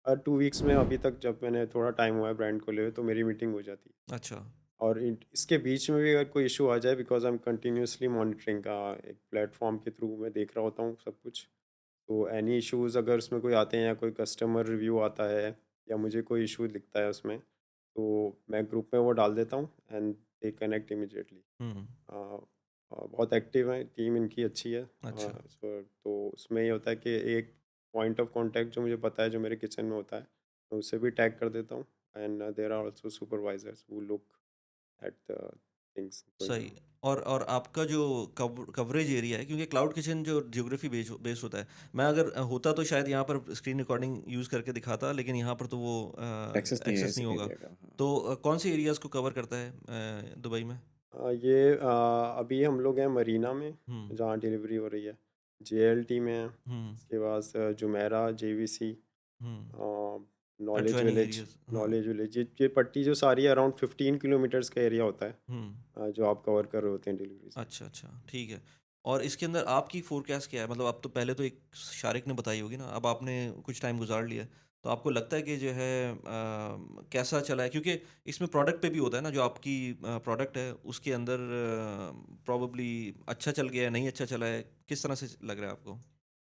हर 2 वीक्स में अभी तक जब मैंने थोड़ा टाइम हुआ है ब्रांड को ले हुए तो मेरी मीटिंग हो जाती है। अच्छा। और इसके बीच में भी अगर कोई इशू आ जाए, because I am continuously monitoring का एक प्लेटफॉर्म के थ्रू मैं देख रहा होता हूँ सब कुछ। तो एनी इश्यूज़ अगर उसमें कोई आते हैं या कोई कस्टमर रिव्यू आता है या मुझे कोई इशू दिखता है उसमें, तो मैं ग्रुप में वो डाल देता हूँ एंड दे कनेक्ट इमिजिएटली। हुँ, बहुत एक्टिव है टीम, इनकी अच्छी है। अच्छा, तो उसमें ये होता है कि एक पॉइंट ऑफ कांटेक्ट जो मुझे पता है जो मेरे किचन में होता है, मैं उसे भी टैग कर देता हूँ। And there are also supervisors who look at the things going सही। ऑन। और आपका जो कवरेज एरिया है, क्योंकि क्लाउड किचन जो ज्योग्राफी बेस्ड होता है, मैं अगर होता तो शायद यहाँ पर स्क्रीन रिकॉर्डिंग यूज़ करके दिखाता, लेकिन यहाँ पर तो वो एक्सेस नहीं है एक्सेस इस नहीं होगा। एरिया का। हाँ। तो कौन से एरियाज़ को कवर करता है दुबई में? अभी हम लोग हैं मरीना में, हुँ, जहाँ डिलीवरी हो रही है। जेएलटी में है, हुँ, उसके बाद जुमेरा, जेवीसी, हुँ। Knowledge adjoining village. एरियाज़, हाँ। नॉलेज विलेज ये पट्टी जो सारी है अराउंड 15 किलोमीटर्स का एरिया होता है, हुँ। जो आप कवर कर रहे होते हैं डिलीवरीज। अच्छा, अच्छा, ठीक है। और इसके अंदर आपकी फ़ोरकास्ट क्या है? मतलब आप तो पहले तो एक शारिक ने बताई होगी ना, अब आपने कुछ टाइम गुज़ार लिया है, तो आपको लगता है कि जो है कैसा चला है? क्योंकि इसमें प्रोडक्ट पे भी होता है ना, जो आपकी प्रोडक्ट है, उसके अंदर प्रोबेबली अच्छा चल गया है, नहीं अच्छा चला है, किस तरह से लग रहा है आपको?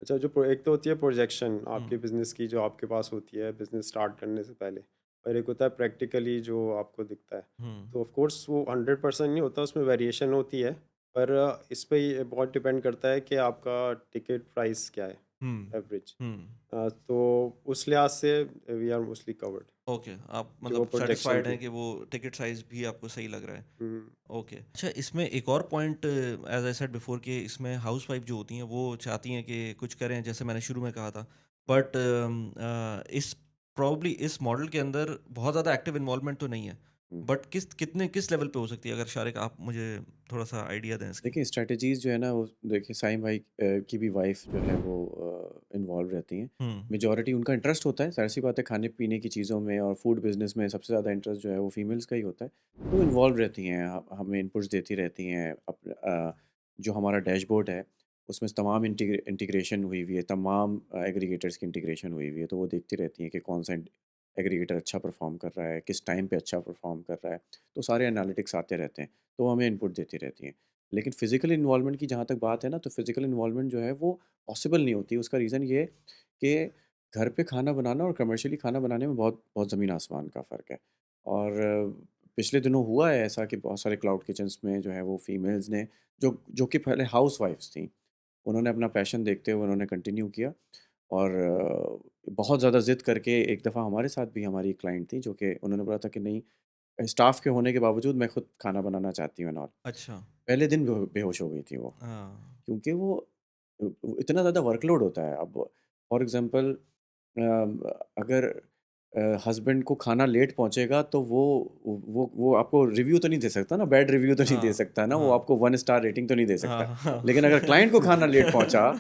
अच्छा, जो एक तो होती है प्रोजेक्शन हुँ, आपके बिजनेस की, जो आपके पास होती है बिजनेस स्टार्ट करने से पहले, और एक होता है प्रैक्टिकली जो आपको दिखता है। हुँ, तो ऑफ कोर्स वो 100% नहीं होता, उसमें वेरिएशन होती है। पर इस पे ये बहुत डिपेंड करता है कि आपका टिकट प्राइस क्या है, हुँ, एवरेज। हुँ। तो उस लिहाज से we are mostly covered, okay, आप जो मतलब प्रोजेक्शन सैटिस्फाइड थी। हैं कि वो टिकट साइज़ भी आपको सही लग रहा है। हम्म, ओके। अच्छा, इसमें एक और point as I said before कि इसमें हाउसवाइफ़ जो होती हैं वो चाहती हैं कि कुछ करें, जैसे मैंने शुरू में कहा था। बट इस प्रोबब्ली इस मॉडल के अंदर बहुत ज़्यादा एक्टिव इन्वॉल्वमेंट तो नहीं है। हुँ। बट किस लेवल पे हो सकती है? अगर शारिक आप मुझे थोड़ा-सा आइडिया दें इसकी। देखिए स्ट्रैटेजीज़ जो है ना, वो देखिए साईं भाई की भी वाइफ़ जो है वो इन्वॉल्व रहती हैं। हुँ, मेजॉरिटी उनका इंटरेस्ट होता है, ज़ाहिर-सी बात है, खाने-पीने की चीज़ों में और फूड बिज़नेस में सबसे ज़्यादा इंटरेस्ट जो है वो फीमेल्स का ही होता है। तो वो इन्वॉल्व रहती हैं, हमें इनपुट्स देती रहती हैं। जो हमारा डैशबोर्ड है, उसमें तमाम इंटीग्रेशन हुई हुई है, तमाम एग्रीगेटर्स की इंटीग्रेशन हुई हुई है, तो वो देखती रहती हैं कि कौन-सा एग्रीगेटर अच्छा परफ़ॉर्म कर रहा है, किस टाइम पे अच्छा परफ़ॉर्म कर रहा है। तो सारे एनालिटिक्स आते रहते हैं, तो वो हमें इनपुट देती रहती हैं। लेकिन फ़िज़िकल इन्वॉल्वमेंट की जहाँ तक बात है ना, तो फ़िज़िकल इन्वॉल्वमेंट जो है वो पॉसिबल नहीं होती। उसका रीज़न ये है कि घर पे खाना बनाना और कमर्शियली खाना बनाने में बहुत बहुत ज़मीन आसमान का फ़र्क है। और पिछले दिनों हुआ है ऐसा कि बहुत सारे क्लाउड किचन्स में जो है वो फीमेल्स ने, जो कि पहले हाउसवाइफ्स थीं, उन्होंने अपना पैशन देखते हुए उन्होंने कंटिन्यू किया। और बहुत ज़्यादा ज़िद करके एक दफ़ा हमारे साथ भी हमारी एक क्लाइंट थी, जो कि उन्होंने बोला था कि नहीं, स्टाफ़ के होने के बावजूद मैं खुद खाना बनाना चाहती हूँ एंड ऑल। अच्छा। पहले दिन बेहोश हो गई थी वो, हाँ, क्योंकि वो इतना ज़्यादा वर्कलोड होता है। अब फॉर एग्ज़ाम्पल अगर हस्बैंड को खाना लेट पहुँचेगा तो वो आपको रिव्यू तो नहीं दे सकता ना, बैड रिव्यू तो नहीं दे हाँ, सकता ना, वो हाँ, आपको 1 स्टार रेटिंग तो नहीं दे हाँ, सकता। हाँ। लेकिन अगर क्लाइंट को खाना लेट पहुँचा,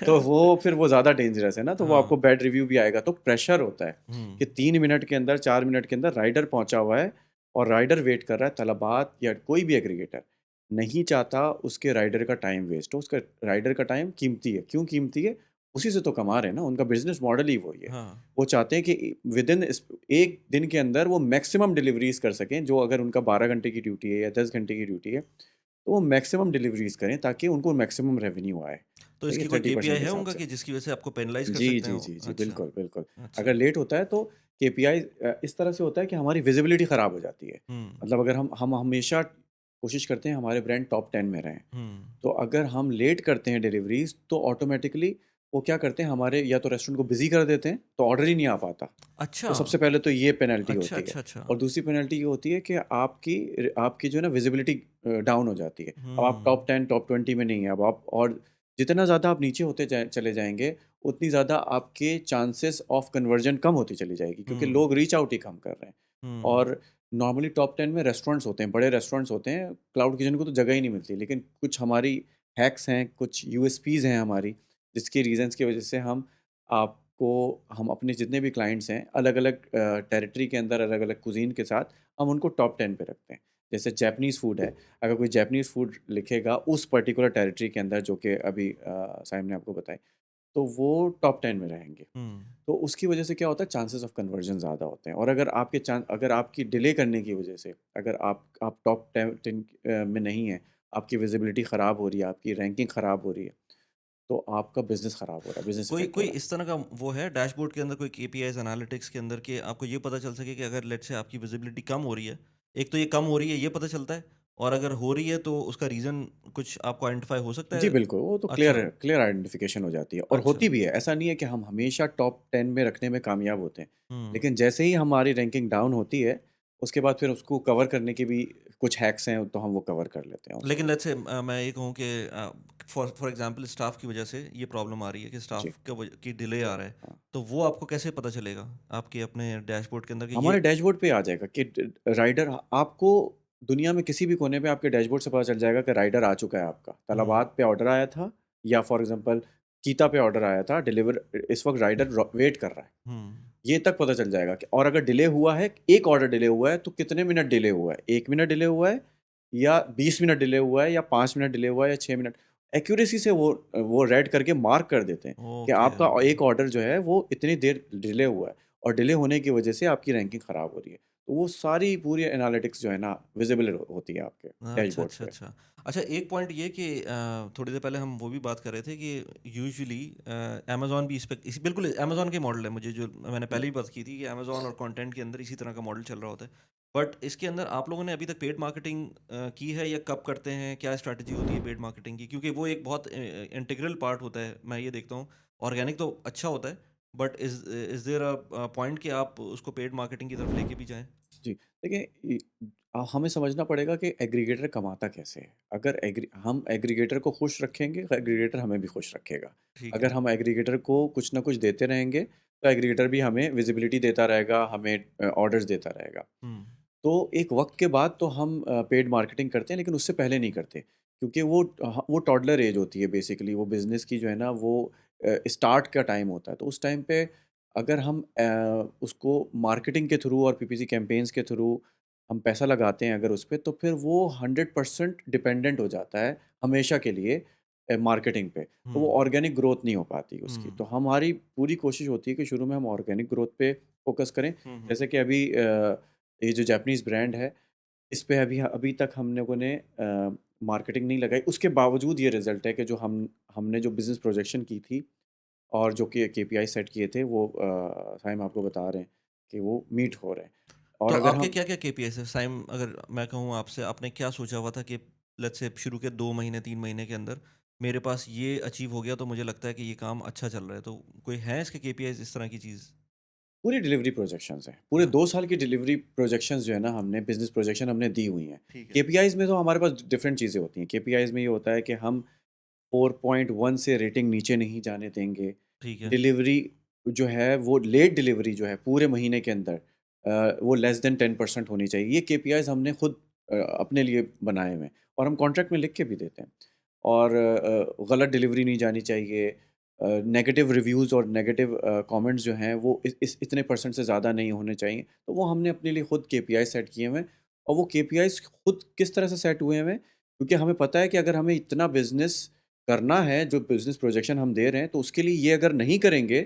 तो वो फिर वो ज़्यादा डेंजरस है ना, तो वो हाँ, आपको बैड रिव्यू भी आएगा। तो प्रेशर होता है हुँ, कि 3 मिनट के अंदर, 4 मिनट के अंदर राइडर पहुँचा हुआ है, और राइडर वेट कर रहा है, तलबात या कोई भी एग्रीगेटर नहीं चाहता उसके राइडर का टाइम वेस्ट हो। उसका राइडर का टाइम कीमती है। क्यों कीमती है? उसी से तो कमा रहे हैं ना, उनका बिज़नेस मॉडल ही वही है। हाँ। वो चाहते हैं कि विदिन इस 1 दिन के अंदर वो मैक्सिमम डिलीवरीज़ कर सकें, जो अगर उनका 12 घंटे की ड्यूटी है या 10 घंटे की ड्यूटी है, तो वो मैक्सिमम डिलीवरीज़ करें ताकि उनको मैक्सिमम रेवेन्यू आए। तो ठीक है? इसकी कोई 30% केपीआई के है हिसाब उनका से। कि जिसकी वजह से आपको पेनलाइज़ कर जी, सकते हैं जी, वो? जी, जी। अच्छा, बिल्कुल, बिल्कुल। अगर अच्छा। लेट होता है तो केपीआई इस तरह से होता है कि हमारी विज़िबिलिटी ख़राब हो जाती है। हुँ, मतलब अगर हम हमेशा कोशिश करते हैं हमारे ब्रांड टॉप 10 में रहें। हुँ। तो अगर हम लेट करते हैं डिलीवरीज़ तो ऑटोमैटिकली वो क्या करते हैं, हमारे या तो रेस्टोरेंट को बिज़ी कर देते हैं, तो ऑर्डर ही नहीं आ पाता। अच्छा, तो सबसे पहले तो ये पेनल्टी अच्छा, होती है। अच्छा, अच्छा। और दूसरी पेनल्टी ये होती है कि आपकी जो है ना विज़िबिलिटी डाउन हो जाती है। अब आप हुँ, टॉप 10, टॉप 20 में नहीं है। अब आप और जितना ज़्यादा आप नीचे होते चले जाएँगे, उतनी ज़्यादा आपके चांसेस ऑफ कन्वर्जन कम होती चली जाएगी, क्योंकि हुँ, लोग रीच आउट ही कम कर रहे हैं। हुँ, और नॉर्मली टॉप 10 में रेस्टोरेंट्स होते हैं, बड़े रेस्टोरेंट्स होते हैं, क्लाउड किचन को तो जगह ही नहीं मिलती। लेकिन कुछ हमारी हैक्स हैं, कुछ यूएसपीज़ हैं हमारी, जिसकी रीज़न्स की वज़ह से हम अपने जितने भी क्लाइंट्स हैं, अलग-अलग टेरिटरी के अंदर अलग-अलग कुज़ीन के साथ हम उनको टॉप 10 पे रखते हैं। जैसे जैपनीज़ फूड है, अगर कोई जैपनीज़ फूड लिखेगा उस पर्टिकुलर टेरिटरी के अंदर, जो कि अभी साइम ने आपको बताई, तो वो टॉप 10 में रहेंगे। हुँ, तो उसकी वजह से क्या होता है, चांसेस ऑफ कन्वर्जन ज़्यादा होते हैं। और अगर आपकी डिले करने की वजह से, अगर आप टॉप 10 में नहीं हैं, आपकी विज़िबिलिटी ख़राब हो रही है, आपकी रैंकिंग ख़राब हो रही है, तो आपका बिज़नेस ख़राब हो रहा है, बिज़नेस कोई इफ़ेक्ट हो कोई रहा है। इस तरह का वो है डैशबोर्ड के अंदर कोई केपीआईज़ एनालिटिक्स के अंदर कि आपको ये पता चल सके कि अगर लेट्स से आपकी विज़िबिलिटी कम हो रही है, एक तो ये कम हो रही है ये पता चलता है और अगर हो रही है तो उसका रीज़न कुछ आपको आइडेंटिफ़ाई हो सकता जी, है? बिल्कुल, वो तो क्लियर अच्छा, है, क्लियर आइडेंटिफ़िकेशन हो जाती है और अच्छा। होती भी है। ऐसा नहीं है कि हम हमेशा टॉप 10 में रखने में कामयाब होते हैं। हुँ। लेकिन जैसे ही हमारी रैंकिंग डाउन होती है, उसके बाद फिर उसको कवर करने के भी कुछ हैक्स हैं, तो हम वो कवर कर लेते हैं लेकिन उसको। लेट्स से मैं ये कहूँ कि फॉर फॉर एग्ज़ाम्पल स्टाफ़ की वजह से ये प्रॉब्लम आ रही है कि जी, स्टाफ़ का वज की डिले आ रहा है, हाँ। तो वो आपको कैसे पता चलेगा? आपके अपने डैशबोर्ड के अंदर कि हमारे ये डैशबोर्ड पे आ जाएगा कि राइडर आपको दुनिया में किसी भी कोने पे आपके डैशबोर्ड से पता चल जाएगा कि राइडर आ चुका है आपका। हुँ, तलाबात पे ऑर्डर आया था, या फॉर एग्ज़ाम्पल चीता पे ऑर्डर आया था, इस वक़्त राइडर वेट कर रहा है। हुँ। ये तक पता चल जाएगा कि, और अगर डिले हुआ है, 1 ऑर्डर डिले हुआ है, तो कितने मिनट डिले हुआ है? 1 मिनट डिले हुआ है, या 20 मिनट डिले हुआ है, या 5 मिनट डिले हुआ है, या 6 मिनट। एक्यूरेसी से वो रेड करके मार्क कर देते हैं कि ओके, आपका ओके। एक ऑर्डर जो है वो इतनी देर डिले हुआ है, और डिले होने की वजह से आपकी रैंकिंग ख़राब हो रही है। तो वो सारी पूरी एनालिटिक्स जो है ना, विज़िबल होती है आपके अच्छा, डैशबोर्ड अच्छा, पे। अच्छा। अच्छा एक पॉइंट ये कि थोड़ी देर पहले हम वो भी बात कर रहे थे कि यूजुअली अमेज़न भी इस बिल्कुल अमेज़न के मॉडल है मुझे जो मैंने जी। पहले ही बात की थी कि अमेज़न और कंटेंट के अंदर इसी तरह का मॉडल चल रहा होता है। बट इसके अंदर आप लोगों ने अभी तक पेड मार्केटिंग की है या कब करते हैं? क्या स्ट्रैटेजी होती है पेड मार्केटिंग की? क्योंकि वो एक बहुत इंटीग्रल पार्ट होता है, मैं ये देखता हूँ। ऑर्गेनिक तो अच्छा होता है, बट इज़ देयर पॉइंट कि आप उसको पेड मार्केटिंग की तरफ लेके भी जाएँ? जी, देखिए हमें समझना पड़ेगा कि एग्रीगेटर कमाता कैसे है। अगर हम एग्रीगेटर को खुश रखेंगे, तो एग्रीगेटर हमें भी खुश रखेगा। ठीक अगर है। हम एग्रीगेटर को कुछ ना कुछ देते रहेंगे, तो एग्रीगेटर भी हमें विज़िबिलिटी देता रहेगा, हमें ऑर्डर्स देता रहेगा। हुँ, तो एक वक़्त के बाद तो हम पेड मार्केटिंग करते हैं, लेकिन उससे पहले नहीं करते। क्योंकि वो टॉडलर ऐज होती है बेसिकली, वो बिज़नेस की जो है ना, वो स्टार्ट का टाइम होता है। तो उस टाइम पे अगर हम उसको मार्केटिंग के थ्रू और पीपीसी कैम्पेन्स के थ्रू हम पैसा लगाते हैं अगर उस पे, तो फिर वो 100% डिपेंडेंट हो जाता है हमेशा के लिए मार्केटिंग पे। तो वो हुँ, ऑर्गेनिक ग्रोथ नहीं हो पाती उसकी। हुँ, तो हमारी पूरी कोशिश होती है कि शुरू में हम ऑर्गेनिक ग्रोथ पे फ़ोकस करें। हुँ, हुँ। जैसे कि अभी ये जो जापानीज़ ब्रांड है, इस पे अभी अभी तक हम लोगों ने मार्केटिंग नहीं लगाई। उसके बावजूद ये रिज़ल्ट है कि जो हमने जो बिज़नेस प्रोजेक्शन की थी और जो कि केपीआई सेट किए थे, वो साइम आपको बता रहे हैं कि वो मीट हो रहे हैं। और तो अगर आपके हम क्या-क्या केपीआईज़ है? साइम अगर मैं कहूँ आपसे आपने क्या सोचा हुआ था कि लेट्स से शुरू के 2 महीने 3 महीने के अंदर मेरे पास ये अचीव हो गया तो मुझे लगता है कि ये काम अच्छा चल रहा है। तो कोई है इसके केपीआईज़ इस तरह की चीज़? पूरी डिलीवरी प्रोजेक्शंस हैं। पूरे हाँ, 2 साल की डिलीवरी प्रोजेक्शंस जो है ना, हमने बिज़नेस प्रोजेक्शन हमने दी हुई हैं। ठीक है, केपीआईज़ में तो हमारे पास डिफरेंट चीज़ें होती हैं। केपीआईज़ में ये होता है कि हम 4.1 से रेटिंग नीचे नहीं जाने देंगे। ठीक है। डिलीवरी जो है, वो लेट डिलीवरी जो है पूरे महीने के अंदर वो लेस देन 10% होनी चाहिए। ये केपीआईज़ हमने खुद अपने लिए बनाए हुए हैं, और हम कॉन्ट्रैक्ट में लिख के भी देते हैं। और गलत डिलीवरी नहीं जानी चाहिए। नेगेटिव रिव्यूज़ और नेगेटिव कमेंट्स जो हैं, वो इस इतने परसेंट से ज़्यादा नहीं होने चाहिए। तो वो हमने अपने लिए खुद केपीआई सेट किए हुए हैं, और वो केपीआईज़ खुद किस तरह से सेट हुए हैं, क्योंकि हमें पता है कि अगर हमें इतना बिज़नेस करना है, जो बिज़नेस प्रोजेक्शन हम दे रहे हैं, तो उसके लिए ये अगर नहीं करेंगे,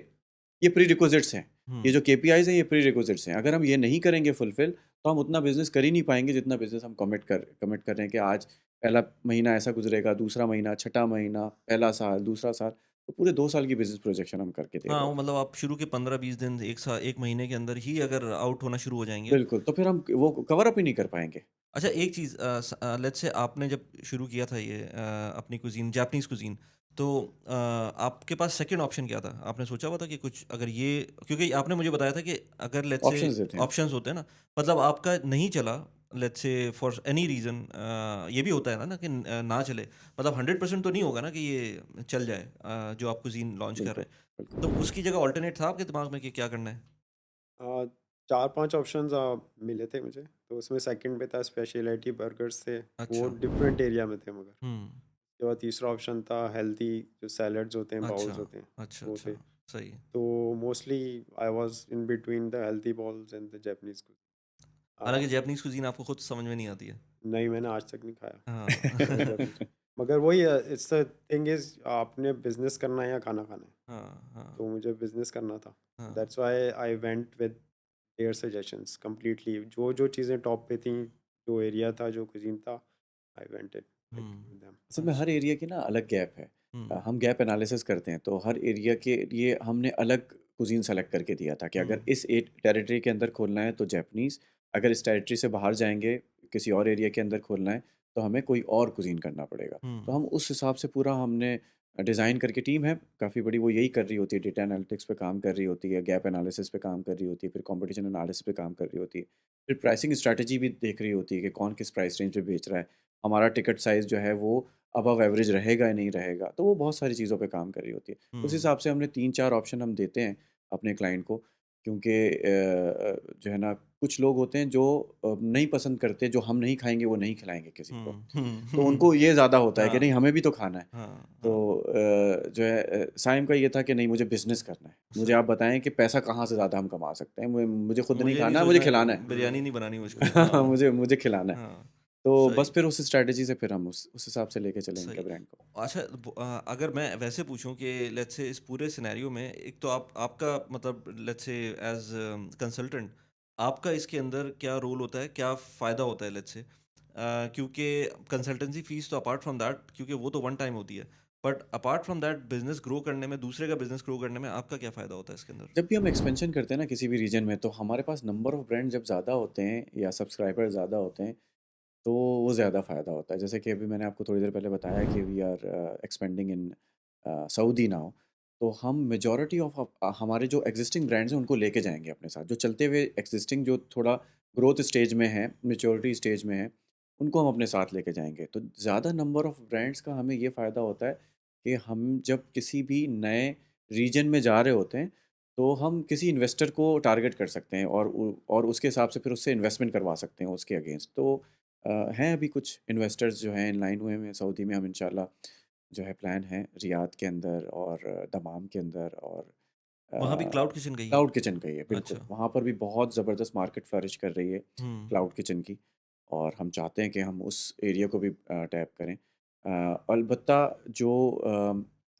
ये प्रीरिक्विज़िट्स हैं। ये हुँ। जो केपीआईज़ हैं, ये प्रीरिक्विज़िट्स हैं। अगर हम ये नहीं करेंगे फुलफ़िल, तो हम उतना बिज़नेस कर ही नहीं पाएँगे, जितना बिज़नेस हम कमिट कर रहे हैं कि आज पहला महीना ऐसा गुज़रेगा, दूसरा महीना, छठा महीना, पहला साल, दूसरा साल, तो पूरे 2 साल की बिज़नेस प्रोजेक्शन हम करके दे हाँ, रहे वो होते हैं। मतलब आप शुरू के 15-20 दिन, 1 महीने के अंदर ही अगर आउट होना शुरू हो जाएँगे। बिल्कुल, तो फिर हम वो कवर अप ही नहीं कर पाएँगे। अच्छा, एक चीज़ लेट्स से आपने जब शुरू किया था ये अपनी कुज़ीन जापानीज़ कुज़ीन, तो आपके पास सेकंड ऑप्शन क्या था? आपने सोचा हुआ था कि कुछ अगर ये, क्योंकि आपने मुझे बताया था कि अगर लेट्स से ऑप्शंस देते हैं। ऑप्शंस होते हैं ना, मतलब आपका नहीं चला, let's say for any reason, ये भी होता है ना कि ना चले, मतलब 100% तो नहीं होगा ना कि ये चल जाए, जो आप कुज़ीन लॉन्च कर बिल्कुल, रहे हैं। तो बिल्कुल। उसकी जगह अल्टरनेट था आपके दिमाग में कि क्या करना है? अ, 4-5 ऑप्शंस मिले थे मुझे, तो उसमें सेकंड पे था स्पेशलिटी बर्गर्स थे, वो अच्छा। डिफरेंट एरिया में थे मगर। हुँ। उसके बाद तीसरा ऑप्शन था हेल्दी जो सैलड्स होते हैं, अच्छा, बाउल्स होते हैं, अच्छा, वो थे। अच्छा, सही है। तो mostly I was in between the healthy bowls and the Japanese cuisine. Uh, हालाँकि जापानीज़ कुज़ीन आपको खुद समझ में नहीं आती है। नहीं मैंने आज तक नहीं खाया हाँ। जापानीज़। मगर वही है, इट्स द थिंग इज़ आपने बिज़नेस करना है या खाना खाना है? हाँ, हाँ, तो मुझे बिज़नेस करना था। हाँ। That's why I went with their suggestions completely, जो चीज़ें टॉप पे थीं, जो एरिया था, जो कुज़ीन था, I went it like hmm, with them. असल में हर अच्छा। एरिया की ना अलग गैप है। हुँ, हम गैप एनालिसिस करते हैं, तो हर एरिया के लिए हमने अलग कुज़ीन सेलेक्ट करके दिया था कि हुँ, अगर इस टेरिटरी के अंदर खोलना है तो जैपनीज़, अगर इस टेरिटरी से बाहर जाएँगे, किसी और एरिया के अंदर खोलना है, तो हमें कोई और कुज़ीन करना पड़ेगा। हुँ, तो हम उस हिसाब से पूरा हमने डिज़ाइन करके, टीम है काफ़ी बड़ी, वो यही कर रही होती है, डेटा एनालिटिक्स पे काम कर रही होती है, गैप एनालिसिस पे काम कर रही होती है, फिर कॉम्पिटिशन एनालिसिस पे काम कर रही होती है, फिर प्राइसिंग स्ट्रैटेजी भी देख रही होती है कि कौन किस प्राइस रेंज पे बेच रहा है। हमारा टिकट साइज़ जो है वो अबव एवरेज रहेगा या नहीं रहेगा, तो वो बहुत सारी चीज़ों पे काम कर रही होती है। उस हुँ, हिसाब से हमने 3-4 ऑप्शन हम देते हैं अपने क्लाइंट को, क्योंकि जो है ना, कुछ लोग होते हैं जो नहीं पसंद करते, जो हम नहीं खाएँगे वो नहीं खिलाएँगे किसी को। हुँ, हुँ, तो हुँ। उनको ये ज़्यादा होता है कि नहीं, हाँ, हमें भी तो खाना है। हाँ, तो हाँ, जो है साइम का ये था कि नहीं, मुझे बिज़नेस करना है। मुझे सही आप है। बताएँ कि पैसा कहाँ से ज़्यादा हम कमा सकते हैं? मुझे खुद नहीं मुझे नहीं खाना है, मुझे सोचना, खिलाना है। बिरयानी नहीं बनानी मुझको। हाँ, मुझे खिलाना है। हाँ, तो बस सही। फिर उस स्ट्रैटेजी से फिर हम उस हिसाब से लेके चले सही। इनके ब्रांड को। अच्छा, अगर मैं वैसे पूछूँ कि लेट्स से इस पूरे सिनेरियो में एक तो आपका मतलब लेट्स से एज़ कंसल्टेंट आपका इसके अंदर क्या रोल होता है? क्या फ़ायदा होता है लेट्स से? क्योंकि कंसल्टेंसी फ़ीस तो अपार्ट फ्रॉम दैट, क्योंकि वो तो वन टाइम होती है। But apart from that business grow करने में, दूसरे का बिज़नेस ग्रो करने में आपका क्या फ़ायदा होता है इसके अंदर? जब भी हम एक्सपेंशन करते हैं ना किसी भी रीजन में, तो हमारे पास नंबर ऑफ ब्रांड जब ज़्यादा होते हैं या सब्सक्राइबर ज़्यादा होते हैं, तो वो ज़्यादा फ़ायदा होता है। जैसे कि अभी मैंने आपको थोड़ी देर पहले बताया कि we are expanding in Saudi now. तो हम मेजॉरिटी ऑफ हमारे जो एग्जिस्टिंग ब्रांड्स हैं उनको लेके जाएँगे अपने साथ। जो चलते हुए एग्जिस्टिंग, जो थोड़ा ग्रोथ स्टेज में है, मैच्योरिटी स्टेज में है, उनको हम अपने साथ लेके जाएँगे। तो ज़्यादा नंबर ऑफ ब्रांड्स का हमें ये फ़ायदा होता है कि हम जब किसी भी नए रीजन में जा रहे होते हैं, तो हम किसी इन्वेस्टर को टारगेट कर सकते हैं और उसके हिसाब से फिर उससे इन्वेस्टमेंट करवा सकते हैं उसके अगेंस्ट। तो हैं अभी कुछ इन्वेस्टर्स जो हैं इन लाइन हुए हैं सऊदी में, हम इंशाल्लाह जो है प्लान है रियाद के अंदर और दमाम के अंदर और वहाँ भी अ, क्लाउड किचन का ही है? क्लाउड किचन का ही है, बिल्कुल। अच्छा। वहाँ पर भी बहुत ज़बरदस्त मार्केट फ्लरिश कर रही है हुँ, क्लाउड किचन की, और हम चाहते हैं कि हम उस एरिया को भी टैप करें। अलबत्ता जो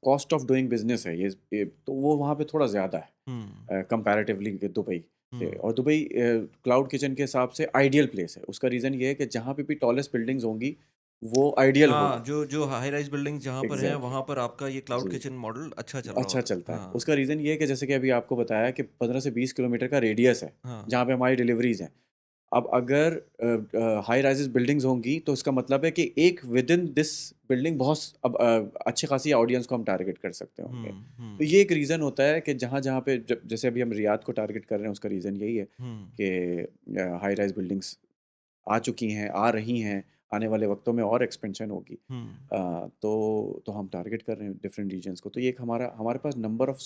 कॉस्ट ऑफ डूइंग बिज़नेस है, ये तो वो वहाँ पे थोड़ा ज़्यादा है हुँ, कंपैरेटिवली दुबई से, हुँ। और दुबई क्लाउड किचन के हिसाब से आइडियल प्लेस है। उसका रीज़न ये है कि जहाँ पे भी टॉलेस्ट बिल्डिंग्स होंगी, वो आइडियल हाँ, होगा। जो हाई राइज़ बिल्डिंग्स जहाँ पर हैं, एग्ज़ैक्टली। वहाँ पर आपका ये क्लाउड जी। किचन मॉडल अच्छा चल रहा अच्छा होता है। चलता है। हाँ, उसका रीज़न ये है कि जैसे कि अभी आपको बताया कि 15 से 20 किलोमीटर का रेडियस है, हाँ। जहाँ पे हमारी डिलीवरीज़ हैं। अब अगर हाई राइज़ेज़ बिल्डिंग्स होंगी, तो इसका मतलब है कि एक विदिन दिस बिल्डिंग बहुत अच्छी खासी ऑडियंस को हम टारगेट कर सकते होंगे। हुँ, तो हुँ, ये एक रीज़न होता है कि जहाँ-जहाँ पे जैसे अभी हम रियाद को टारगेट कर रहे हैं, उसका रीज़न यही है हुँ, कि हाई राइज़ बिल्डिंग्स आ चुकी हैं, आ रही हैं, आने वाले वक़्तों में और एक्सपेंशन होगी। हुँ। तो हम टारगेट कर रहे हैं डिफरेंट रीजन्स को। तो ये एक हमारे पास नंबर ऑफ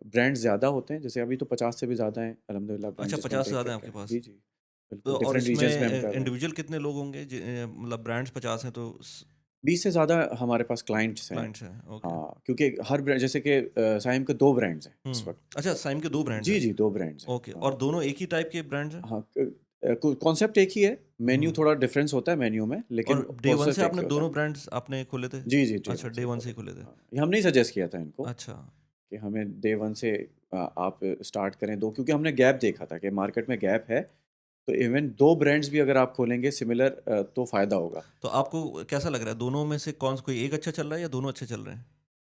ब्रांड्स ज़्यादा होते हैं, जैसे अभी तो 50 से भी ज़्यादा हैं अल्हम्दुलिल्लाह ब्रांड अच्छा, जिसमें हम 50 से टेक ज़्यादा हैं करके आपके आए हैं। पास। जी, जी। तो बिल्कुल, और डिफरेंट इसमें रीजन्स में हम कर रहे हैं। इंडिविजुअल कितने लोग होंगे मतलब ब्रांड्स 50 हैं तो 20 से ज़्यादा हमारे पास क्लाइंट्स हैं। क्लाइंट्स हैं, ओके। हाँ, क्योंकि हर ब्रांड, जैसे कि साइम के 2 ब्रांड्स हैं इस हुँ। वक़्त। अच्छा, साइम के 2 ब्रांड्स जी, हैं, जी, 2 ब्रांड्स हैं। ओके, हाँ, और दोनों एक ही टाइप के ब्रांड्स हैं? हाँ, कॉन्सेप्ट एक ही है, मेन्यू हम्म। थोड़ा डिफरेंस होता है मेन्यू में, लेकिन और डे वन प्रोसेस से एक आपने ही होता दोनों है। ब्रांड्स आपने खोले थे? जी, जी, डे अच्छा, 1 डे से वन से खोले ही थे। खोले थे। हाँ, ये हमने ही सजेस्ट किया था इनको अच्छा। कि हमें डे 1 से आप स्टार्ट करें 2, क्योंकि हमने गैप देखा था कि मार्केट में गैप है, तो इवन 2 ब्रांड्स भी अगर आप खोलेंगे सिमिलर तो फ़ायदा होगा। तो आपको कैसा लग रहा है, दोनों में से कौन कोई एक अच्छा चल रहा है या दोनों अच्छे चल रहे हैं?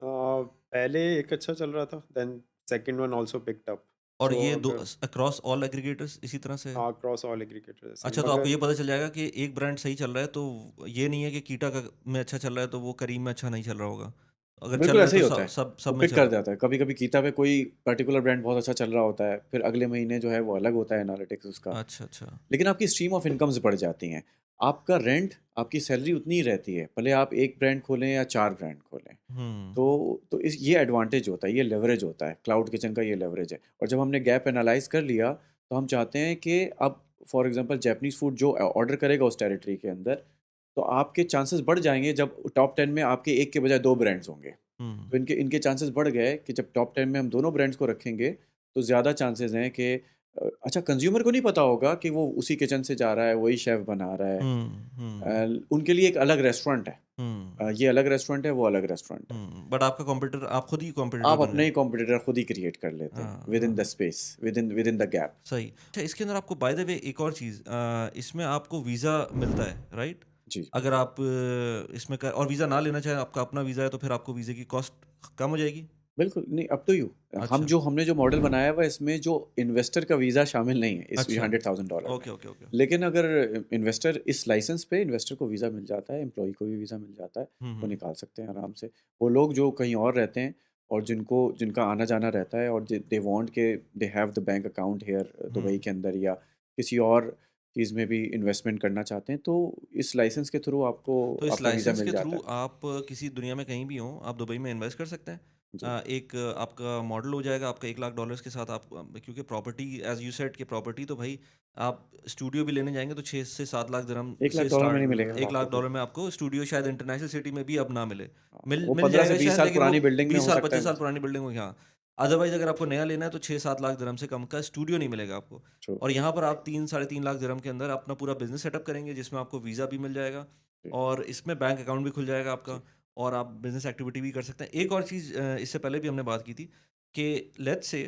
पहले एक अच्छा चल रहा था, then second one also picked up. और सो ये दो अगर अक्रॉस ऑल एग्रीगेटर्स इसी तरह से है? हाँ, क्रॉस ऑल एग्रीगेटर ऐसे ही, अच्छा, तो आपको मगर ये पता चल जाएगा कि एक ब्रांड सही चल रहा है, तो ये नहीं है कि कीटा का में अच्छा चल रहा है तो वो करीम में अच्छा नहीं चल रहा होगा। अगर चल बिल्कुल रहा है ऐसा तो ही होता सब है, सब वो सब में पिक चल कर रहा जाता है। कभी-कभी गीता पे कोई पर्टिकुलर ब्रांड बहुत अच्छा चल रहा होता है, फिर अगले महीने जो है वो अलग होता है एनालिटिक्स उसका। है। अच्छा, अच्छा। लेकिन आपकी स्ट्रीम ऑफ इनकम्स बढ़ जाती हैं। आपका रेंट, आपकी सैलरी उतनी ही रहती है, भले आप 1 ब्रांड खोलें या 4 ब्रांड खोलें। हुँ, तो इस ये एडवांटेज होता है, ये लेवरेज होता है, क्लाउड किचन का ये लेवरेज है। और जब हमने गैप एनालाइज़ कर लिया, तो हम चाहते हैं कि अब फॉर एग्ज़ाम्पल जैपनीज़ फूड जो ऑर्डर करेगा उस टेरिटरी के अंदर, तो आपके चांसेस बढ़ जाएँगे जब टॉप 10 में आपके 1 के बजाय 2 ब्रांड्स होंगे। हुँ। तो इनके इनके चांसेस बढ़ गए कि जब टॉप 10 में हम दोनों ब्रांड्स को रखेंगे, तो ज़्यादा चांसेस हैं कि अच्छा कंज़्यूमर को नहीं पता होगा कि वो उसी किचन से जा रहा है, वही शेफ़ बना रहा है। हुँ, हुँ, उनके लिए एक अलग रेस्टोरेंट है। हुँ, ये अलग रेस्टोरेंट है, वो अलग रेस्टोरेंट है। हुँ। बट आपका कॉम्पिटिटर, आप खुद ही कॉम्पिटिटर आप बन अपने गए। ही कॉम्पिटिटर खुद ही क्रिएट कर लेते हैं, हाँ, विदिन द हाँ। Space, within the gap. सही। अच्छा, इसके अंदर आपको बाय द वे एक और चीज़, इसमें आपको वीज़ा मिलता है, राइट? जी, अगर आप इसमें क और वीज़ा ना लेना चाहें, आपका अपना वीज़ा है, तो फिर आपको वीज़े की कॉस्ट कम हो जाएगी? बिल्कुल, नहीं अप टू यू। अच्छा, हमने जो मॉडल बनाया हुआ है इसमें जो इन्वेस्टर का वीज़ा शामिल नहीं है इस अच्छा। $100,000 में। Okay, okay, okay. लेकिन अगर इन्वेस्टर इस लाइसेंस पे इन्वेस्टर को वीज़ा मिल जाता है, एम्प्लॉयी को भी वीज़ा मिल जाता है, हुँ, वो हुँ। निकाल सकते हैं आराम से। वो लोग जो कहीं और रहते हैं और जिनका आना-जाना रहता है और दे वांट के they have the bank account here hmm. Dubai के अंदर या किसी और चीज़ में भी इन्वेस्टमेंट करना चाहते हैं, तो इस लाइसेंस के थ्रू आपको तो इस आपका वीज़ा लाइसेंस मिल के जाता थ्रू है। आप किसी दुनिया में कहीं भी हों, आप दुबई में इन्वेस्ट कर सकते हैं। जी, एक आपका मॉडल हो जाएगा आपका $1,00,000 के साथ, आप क्योंकि प्रॉपर्टी एज़ यू सेड कि प्रॉपर्टी तो भाई, आप स्टूडियो भी लेने जाएँगे तो 6 से 7 लाख दिरहम से $1,00,000 में नहीं मिलेगा स्टार्ट, आपको कोई। $1,00,000 में आपको स्टूडियो शायद इंटरनेशनल सिटी में भी अब ना मिले। हाँ, मिल वो मिल 15 से जाएगा 20 शायद, साल लेकिन वो पुरानी बिल्डिंग में 20 हो साल, सकता 25 है। साल पुरानी बिल्डिंग हो, हाँ। अदरवाइज़ अगर आपको नया लेना है तो 6-7 लाख दिरहम से कम का स्टूडियो नहीं मिलेगा आपको। ट्रू, और यहाँ पर आप 3 साढ़े 3 लाख दिरहम के अंदर अपना पूरा बिज़नेस सेटअप करेंगे, जिसमें आपको वीज़ा भी मिल जाएगा जी, और इसमें बैंक अकाउंट भी खुल जाएगा आपका, जी, और आप बिज़नेस एक्टिविटी भी कर सकते हैं। एक और चीज़, इससे पहले भी हमने बात की थी कि लेट्स से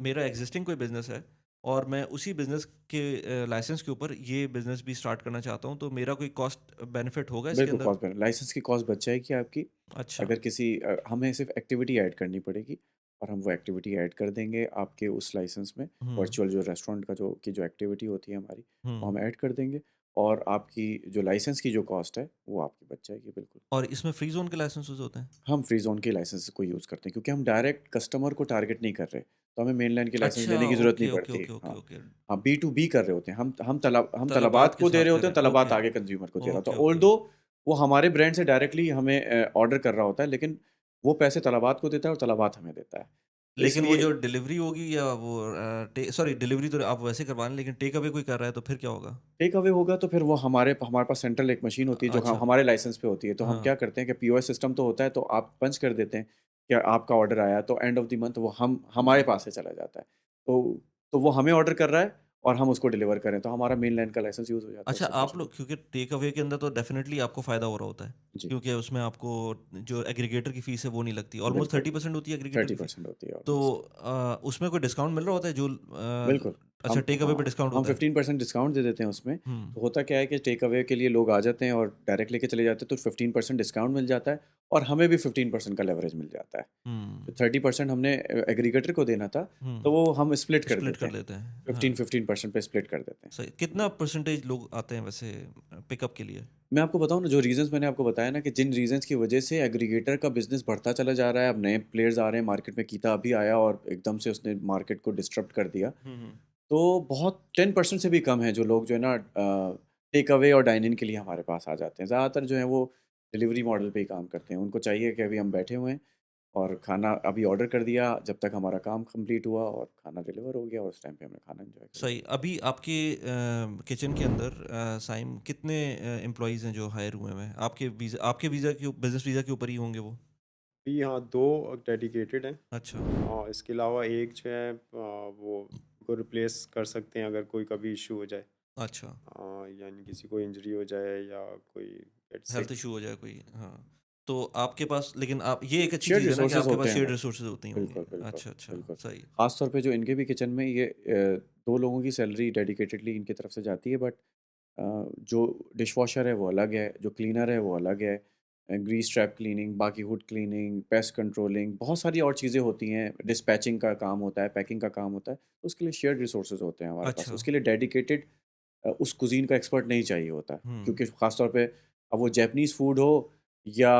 मेरा एग्ज़िस्टिंग कोई बिज़नेस है और मैं उसी बिज़नेस के लाइसेंस के ऊपर ये बिज़नेस भी स्टार्ट करना चाहता हूँ, तो मेरा कोई कॉस्ट बेनिफिट होगा इसके बिल्कुल अंदर? कॉस्ट लाइसेंस की कॉस्ट बच जाएगी आपकी। अच्छा। अगर किसी हमें सिर्फ एक्टिविटी ऐड करनी पड़ेगी और हम वो एक्टिविटी ऐड कर देंगे आपके उस लाइसेंस में। हुँ, वर्चुअल जो रेस्टोरेंट का जो एक्टिविटी होती है हमारी, वो हुँ। हम ऐड कर देंगे और आपकी जो लाइसेंस की जो कॉस्ट है वो आपकी बच जाएगी बिल्कुल। और इसमें फ्री ज़ोन के लाइसेंसेस होते हैं? हम फ्री ज़ोन के लाइसेंस को यूज़ करते हैं क्योंकि हम डायरेक्ट कस्टमर को टारगेट नहीं कर रहे, तो हमें मेनलैंड के लाइसेंस अच्छा, लेने की ज़रूरत नहीं ओके, ओके, पड़ती। ओके, ओके, हाँ, ओके। हाँ, बी टू बी कर रहे होते हैं। हम तलबात तलबात के को दे साथ रहे कर होते रहे हैं, हैं। तलबात ओके, आगे कंज़्यूमर को दे रहा होता ओके, है। ओके। ऑल्दो वो हमारे ब्रांड से डायरेक्टली हमें ऑर्डर कर रहा होता है, लेकिन वो पैसे तलबात को देता है और तलबात हमें देता है। तो लेकिन वो इसलिए जो डिलीवरी होगी या वो सॉरी, डिलीवरी तो आप वैसे करवा रहे हैं, लेकिन टेक अवे कोई कर रहा है तो फिर क्या होगा? टेक अवे होगा तो फिर वो हमारे पास सेंट्रल एक मशीन होती है जो अच्छा, हमारे लाइसेंस पे होती है। तो हम हाँ। क्या करते हैं कि पीओएस सिस्टम तो होता है, तो आप पंच कर देते हैं कि आपका ऑर्डर आया, तो एंड ऑफ द मंथ वो हम हमारे पास से चला जाता है। तो वो हमें ऑर्डर कर रहा है और हम उसको डिलीवर करें, तो हमारा मेन लाइन का लाइसेंस यूज़ हो जाता है अच्छा, उस आप सिचुएशन में। लोग क्योंकि टेक अवे के अंदर तो डेफ़िनेटली आपको फ़ायदा हो रहा होता है, जी, क्योंकि उसमें आपको जो एग्रीगेटर की फ़ीस है वो नहीं लगती। ऑलमोस्ट बिल्कुल, 30% होती है एग्रीगेटर की फ़ी। 30% होती है तो ऑलमोस्ट। उसमें कोई डिस्काउंट मिल रहा होता है जो बिल्कुल, अच्छा, हम टेक अवे पे हाँ, डिस्काउंट हम होता है? 15% डिस्काउंट दे देते हैं उसमें। हुँ, तो होता क्या है कि टेक अवे के लिए लोग आ जाते हैं और डायरेक्ट लेके चले जाते हैं, तो 15% डिस्काउंट मिल जाता है और हमें भी 15% का लेवरेज मिल जाता है। हुँ, जो 30% हमने एग्रीगेटर को देना था, तो हुँ। वो हम स्प्लिट कर स्प्लिट देते कर हैं। लेते हैं, हाँ। 15% पे स्प्लिट कर देते हैं। सही। कितना परसेंटेज लोग आते हैं वैसे पिकअप के लिए? मैं आपको बताऊँ ना, जो रीज़न्स मैंने आपको बताया ना कि जिन रीज़न्स की वजह से एग्रीगेटर का बिज़नेस बढ़ता चला जा रहा है, अब नए प्लेयर्स आ रहे हैं मार्केट में, गीता अभी आया और एकदम से उसने मार्केट को डिस्टर्ब कर दिया। हुँ, हुँ। तो बहुत 10% से भी कम है जो लोग जो है ना टेक अवे और डाइन इन के लिए हमारे पास आ जाते हैं। ज़्यादातर जो है वो डिलीवरी मॉडल पे ही काम करते हैं। उनको चाहिए कि अभी हम बैठे हुए हैं और खाना अभी ऑर्डर कर दिया, जब तक हमारा काम कंप्लीट हुआ और खाना डिलीवर हो गया और उस टाइम पे हमने खाना एंजॉय कर सही। लिया। अभी आपके किचन के अंदर साइम कितने एम्प्लॉइज़ हैं जो हायर हुए हुए हैं? आपके वीज़ा के बिज़नेस वीज़ा के ऊपर ही होंगे वो? भी हाँ, 2 डेडिकेटेड हैं अच्छा। और इसके अलावा एक जो है वो को रिप्लेस कर सकते हैं अगर कोई कभी इश्यू हो जाए। अच्छा, यानी किसी को इंजरी हो जाए या कोई गेट हेल्थ सिक। इशू हो जाए कोई, हाँ। तो आपके पास, लेकिन आप, ये एक अच्छी शेयर्ड चीज़ है ना कि रिसोर्सेज़ आपके होते पास हैं शेयर्ड हमारे। रिसोर्सेज़ होती होंगी। बिल्कुल, बिल्कुल, अच्छा, अच्छा, बिल्कुल। सही। ख़ास तौर पे जो इनके भी किचन में ये 2 लोगों की सैलरी डेडिकेटेडली इनकी तरफ से जाती है, बट जो डिशवॉशर है वो अलग है, जो क्लीनर है वो अलग है, ग्रीस ट्रैप क्लीनिंग, बाकी हुड क्लीनिंग, पेस्ट कंट्रोलिंग, बहुत सारी और चीज़ें होती हैं, डिस्पैचिंग का काम होता है, पैकिंग का काम होता है, तो उसके लिए शेयर्ड रिसोर्सेज़ होते हैं हमारे पास। अच्छा, उसके लिए डेडिकेटेड उस कुज़ीन का एक्सपर्ट नहीं चाहिए होता, हुँ। क्योंकि ख़ास तौर पे अब वो जैपनीज़ फूड हो या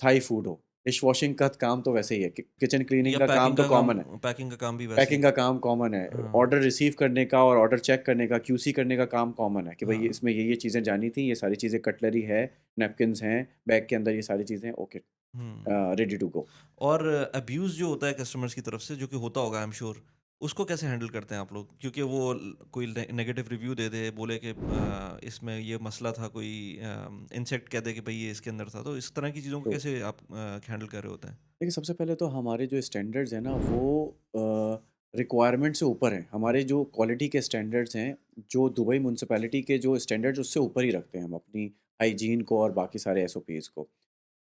थाई फूड हो, डिशवॉशिंग का काम तो वैसे ही है, कि किचन क्लीनिंग या का काम तो कॉमन है। पैकिंग का काम भी वैसे ही। पैकिंग का काम कॉमन है, हाँ, ऑर्डर रिसीव करने का और ऑर्डर चेक करने का, क्यूसी करने का काम कॉमन है कि भई हाँ, इसमें ये चीज़ें जानी थी, ये सारी चीज़ें कटलरी है, नैपकिन्स हैं, बैग के अंदर ये सारी चीज़ें ओके, हुँ। Ready to go. और अब्यूज़ जो होता है कस्टमर्स की तरफ से, जो कि होता होगा आई एम श्योर, उसको कैसे हैंडल करते हैं आप लोग? क्योंकि वो कोई नेगेटिव रिव्यू दे दे, बोले कि इसमें ये मसला था, कोई इंसेक्ट कह दे कि भाई ये इसके अंदर था, तो इस तरह की चीज़ों को तो कैसे आप हैंडल कर रहे होते हैं? देखिए, सबसे पहले तो हमारे जो स्टैंडर्ड्स हैं ना वो रिक्वायरमेंट से ऊपर हैं। हमारे जो क्वालिटी के स्टैंडर्ड्स हैं, जो दुबई म्युनिसिपैलिटी के जो स्टैंडर्ड्स उससे ऊपर ही रखते हैं हम अपनी हाइजीन को और बाकी सारे एसओपीज़ को।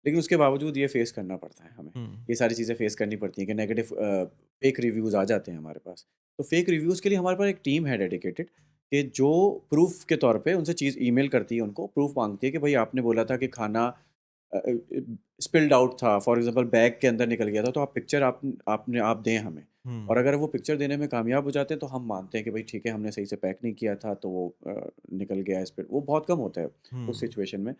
लेकिन उसके बावजूद ये फ़ेस करना पड़ता है हमें। हुँ, ये सारी चीज़ें फ़ेस करनी पड़ती हैं कि नेगेटिव फ़ेक रिव्यूज़ आ जाते हैं हमारे पास। तो फ़ेक रिव्यूज़ के लिए हमारे पास एक टीम है डेडिकेटेड, कि जो प्रूफ़ के तौर पे उनसे चीज़ ईमेल करती है उनको, प्रूफ़ माँगती है कि भई आपने बोला था कि खाना स्पिल्ड आउट था, फॉर एग्ज़ाम्पल बैग के अंदर निकल गया था, तो आप पिक्चर आप दें हमें। और हुँ, अगर वो पिक्चर देने में कामयाब हो जाते हैं, तो हम मानते हैं कि भई ठीक है, हमने सही से पैक नहीं किया था, तो वो निकल गया स्पिल, वो बहुत कम होता है उस हुँ। सिचुएशन में।